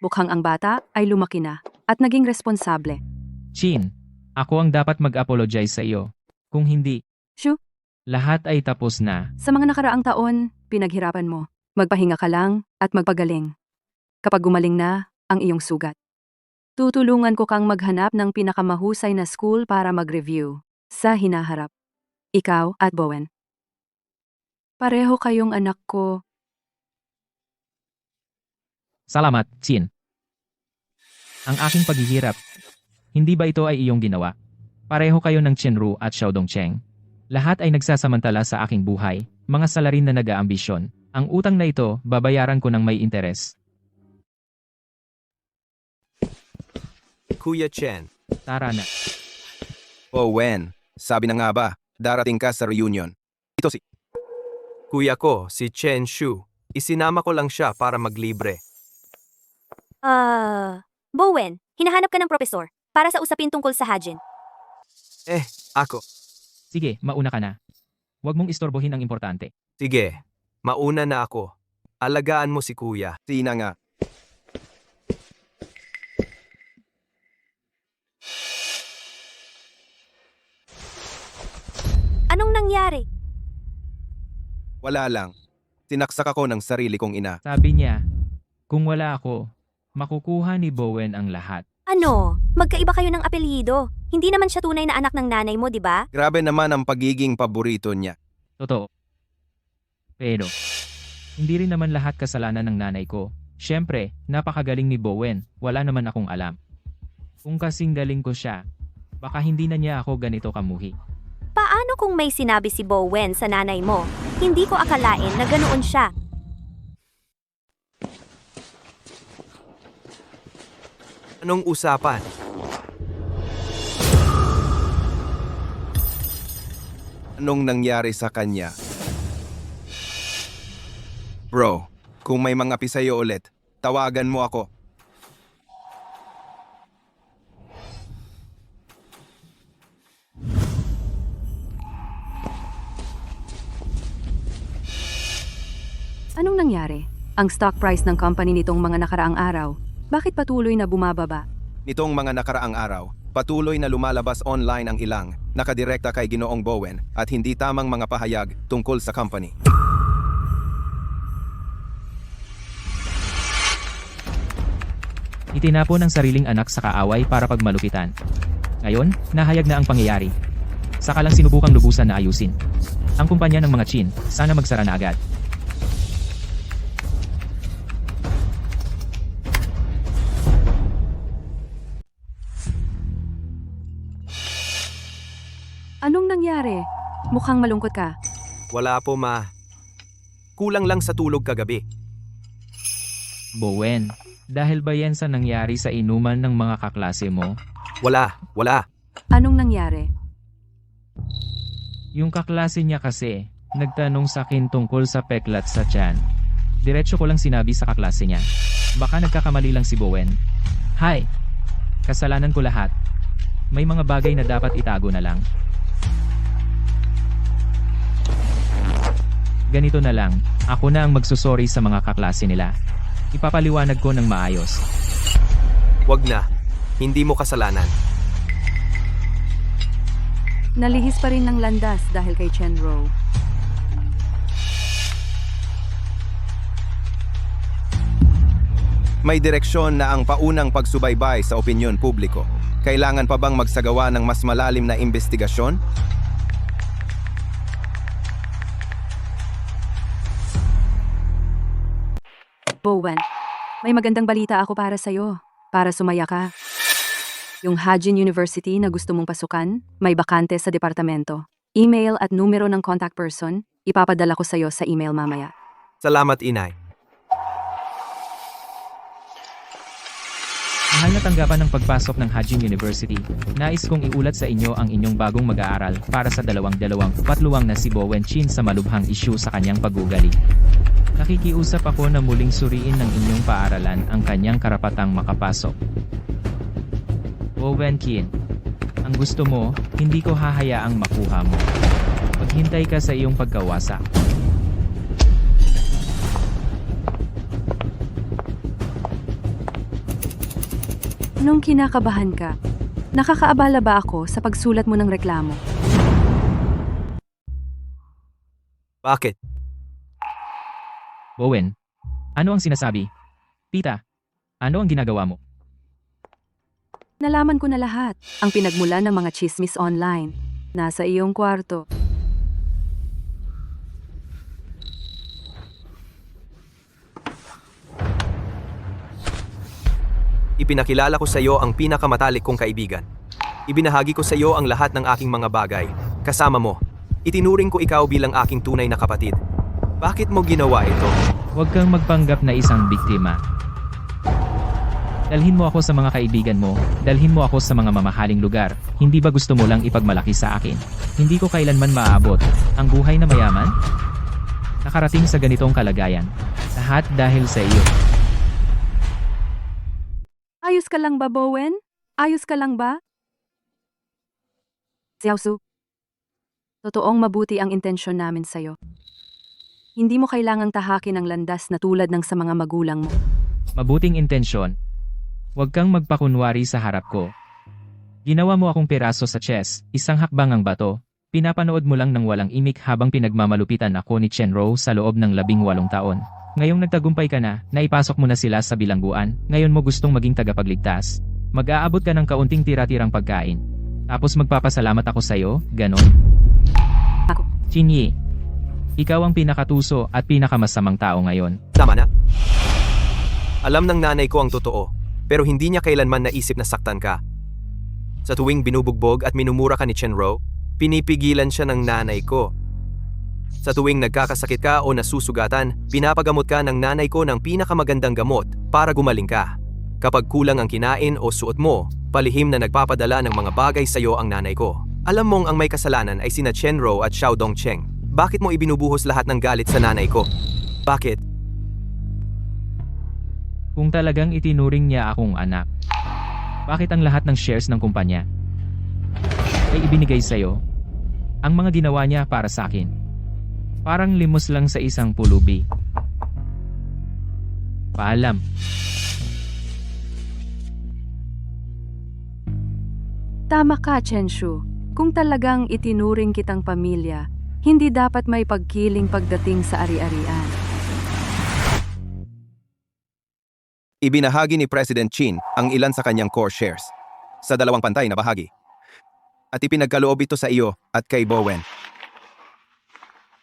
Bukhang ang bata ay lumaki na at naging responsable. Chin, ako ang dapat mag-apologize sa iyo. Kung hindi, Shu, lahat ay tapos na. sa mga nakaraang taon, pinaghirapan mo. Magpahinga ka lang at magpagaling. Kapag gumaling na ang iyong sugat. Tutulungan ko kang maghanap ng pinakamahusay na school para mag-review sa hinaharap. Ikaw at Bowen. Pareho kayong anak ko. Salamat, Chin. Ang aking paghihirap. Hindi ba ito ay iyong ginawa? Pareho kayo ng Chenru at Xiaodongcheng. Lahat ay nagsasamantala sa aking buhay, mga salarin na nag-aambisyon. Ang utang na ito, babayaran ko ng may interes. Kuya Chen. Tara na. Oh, Wen. Sabi na nga ba, darating ka sa reunion. Ito si... Kuya ko, si Chen Shu. Isinama ko lang siya para maglibre. Bowen, hinahanap ka ng propesor para sa usapin tungkol sa Hajin. Ako. Sige, mauna ka na. Huwag mong istorbohin ang importante. Sige, mauna na ako. Alagaan mo si kuya. Sina nga. Anong nangyari? Wala lang. Sinaksak ako ng sarili kong ina. Sabi niya, kung wala ako, makukuha ni Bowen ang lahat. Ano? Magkaiba kayo ng apelyido. Hindi naman siya tunay na anak ng nanay mo, di ba? Grabe naman ang pagiging paborito niya. Totoo. Pero, hindi rin naman lahat kasalanan ng nanay ko. Siyempre, napakagaling ni Bowen, wala naman akong alam. Kung kasing galing ko siya, baka hindi na niya ako ganito kamuhi. Paano kung may sinabi si Bowen sa nanay mo? Hindi ko akalain na ganoon siya. Anong usapan? Anong nangyari sa kanya? Bro, kung may mga pisayo ulit, tawagan mo ako. Anong nangyari? Ang stock price ng company nitong mga nakaraang araw, bakit patuloy na bumababa? Nitong mga nakaraang araw, patuloy na lumalabas online ang ilang nakadirekta kay Ginoong Bowen at hindi tamang mga pahayag tungkol sa company. Itinapon ang sariling anak sa kaaway para pagmalupitan. Ngayon, nahayag na ang pangyayari. Saka lang sinubukang lubusan na ayusin. Ang kumpanya ng mga Chin, sana magsara na agad. Anong nangyari? Mukhang malungkot ka. Wala po, ma. Kulang lang sa tulog kagabi. Bowen, dahil ba yan sa nangyari sa inuman ng mga kaklase mo? Wala. Anong nangyari? Yung kaklase niya kasi, nagtanong sa akin tungkol sa peklat sa tiyan. Diretso ko lang sinabi sa kaklase niya. Baka nagkakamali lang si Bowen. Hi! Kasalanan ko lahat. May mga bagay na dapat itago na lang. Ganito na lang, ako na ang magsusorry sa mga kaklase nila. Ipapaliwanag ko ng maayos. Wag na. Hindi mo kasalanan. Nalihis pa rin ng landas dahil kay Chenro. May direksyon na ang paunang pagsubaybay sa opinyon publiko. Kailangan pa bang magsagawa ng mas malalim na investigasyon? Bowen, may magandang balita ako para sa'yo. Para sumaya ka. Yung Hajin University na gusto mong pasukan, may bakante sa departamento. Email at numero ng contact person, ipapadala ko sa'yo sa email mamaya. Salamat, inay. Mahal na tanggapan ng pagpasok ng Hajin University. Nais kong iulat sa inyo ang inyong bagong mag-aaral para sa patluwang na si Bowen Chin sa malubhang isyu sa kanyang pag-ugali. Nakikiusap ako na muling suriin ng inyong paaralan ang kanyang karapatang makapasok. Bowen Chin, ang gusto mo, hindi ko hahayaang makuha mo. Maghintay ka sa iyong pagkawasa. Nung kinakabahan ka, nakakaabala ba ako sa pagsulat mo ng reklamo? Bakit? Bowen, ano ang sinasabi? Pita, ano ang ginagawa mo? Nalaman ko na lahat. Ang pinagmulan ng mga chismis online. Nasa iyong kwarto. Ipinakilala ko sa iyo ang pinakamatalik kong kaibigan. Ibinahagi ko sa iyo ang lahat ng aking mga bagay. Kasama mo. Itinuring ko ikaw bilang aking tunay na kapatid. Bakit mo ginawa ito? Huwag kang magpanggap na isang biktima. Dalhin mo ako sa mga kaibigan mo, dalhin mo ako sa mga mamahaling lugar. Hindi ba gusto mo lang ipagmalaki sa akin? Hindi ko kailanman maaabot ang buhay na mayaman? Nakarating sa ganitong kalagayan. Lahat dahil sa iyo. Ayos ka lang ba, Bowen? Ayos ka lang ba? Xiaosu, totoong mabuti ang intensyon namin sa'yo. Hindi mo kailangang tahakin ang landas na tulad ng sa mga magulang mo. Mabuting intensyon. Huwag kang magpakunwari sa harap ko. Ginawa mo akong piraso sa chess, isang hakbang ang bato. Pinapanood mo lang ng walang imik habang pinagmamalupitan ako ni Chenro sa loob ng 18 taon. Ngayong nagtagumpay ka na, naipasok mo na sila sa bilangguan, ngayon mo gustong maging tagapagligtas. Mag-aabot ka ng kaunting tira-tirang pagkain. Tapos magpapasalamat ako sa'yo, ganon. Ako. Chinyi, ikaw ang pinakatuso at pinakamasamang tao ngayon. Tama na. Alam ng nanay ko ang totoo, pero hindi niya kailanman naisip na saktan ka. Sa tuwing binubugbog at minumura ka ni Chenro, pinipigilan siya ng nanay ko. Sa tuwing nagkakasakit ka o nasusugatan, pinapagamot ka ng nanay ko ng pinakamagandang gamot para gumaling ka. Kapag kulang ang kinain o suot mo, palihim na nagpapadala ng mga bagay sa iyo ang nanay ko. Alam mong ang may kasalanan ay sina Chenro at Xiao Dongcheng. Bakit mo ibinubuhos lahat ng galit sa nanay ko? Bakit? Kung talagang itinuring niya akong anak, bakit ang lahat ng shares ng kumpanya ay ibinigay sa'yo? Ang mga ginawa niya para sa akin, parang limos lang sa isang pulubi. Paalam. Tama ka, Chenshu. Kung talagang itinuring kitang pamilya, hindi dapat may pagkiling pagdating sa ari-arian. Ibinahagi ni President Chin ang ilan sa kanyang core shares sa dalawang pantay na bahagi. At ipinagkaloob ito sa iyo at kay Bowen.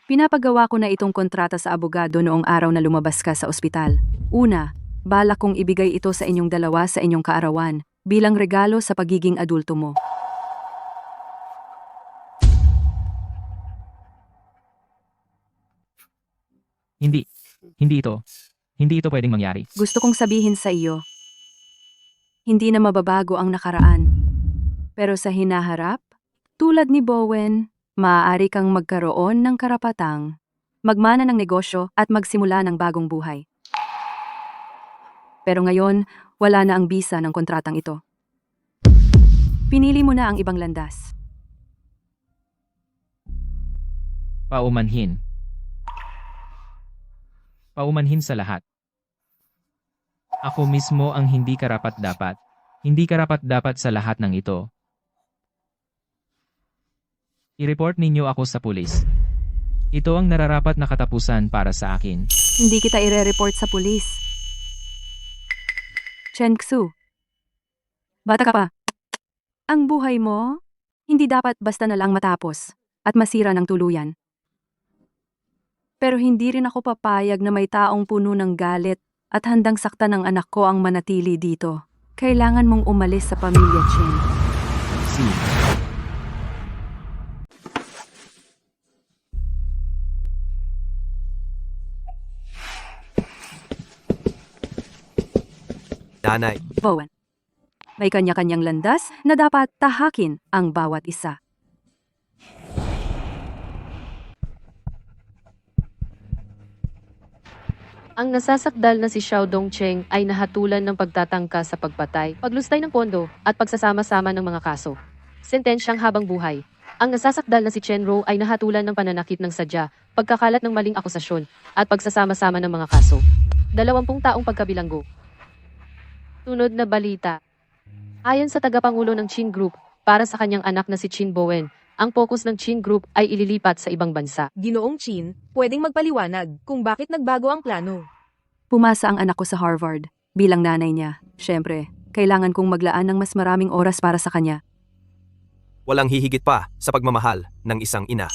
Pinapagawa ko na itong kontrata sa abogado noong araw na lumabas ka sa ospital. Una, balak kong ibigay ito sa inyong dalawa sa inyong kaarawan bilang regalo sa pagiging adulto mo. Hindi ito pwedeng mangyari. Gusto kong sabihin sa iyo, hindi na mababago ang nakaraan. Pero sa hinaharap, tulad ni Bowen, maaari kang magkaroon ng karapatang magmana ng negosyo at magsimula ng bagong buhay. Pero ngayon, wala na ang bisa ng kontratang ito. Pinili mo na ang ibang landas. Paumanhin. Paumanhin sa lahat. Ako mismo ang hindi karapat-dapat. Hindi karapat-dapat sa lahat ng ito. I-report ninyo ako sa pulis. Ito ang nararapat na katapusan para sa akin. Hindi kita ire-report sa pulis. Chen Xu. Bata ka pa. Ang buhay mo, hindi dapat basta na lang matapos at masira ng tuluyan. Pero hindi rin ako papayag na may taong puno ng galit at handang saktan ng anak ko ang manatili dito. Kailangan mong umalis sa pamilya, Chen. Si. Nanay, Bowen. May kanya-kanyang landas na dapat tahakin ang bawat isa. Ang nasasakdal na si Xiao Dongcheng ay nahatulan ng pagtatangka sa pagpatay, paglustay ng pondo, at pagsasama-sama ng mga kaso. Sentensyang habang buhay. Ang nasasakdal na si Chenro ay nahatulan ng pananakit ng sadya, pagkakalat ng maling akusasyon, at pagsasama-sama ng mga kaso. 20 taong pagkabilanggo. Tunod na balita. Ayon sa tagapangulo ng Chin Group, para sa kanyang anak na si Chin Bowen, ang focus ng Chin Group ay ililipat sa ibang bansa. Ginoong Chin, pwedeng magpaliwanag kung bakit nagbago ang plano. Pumasa ang anak ko sa Harvard bilang nanay niya. Siyempre, kailangan kong maglaan ng mas maraming oras para sa kanya. walang hihigit pa sa pagmamahal ng isang ina.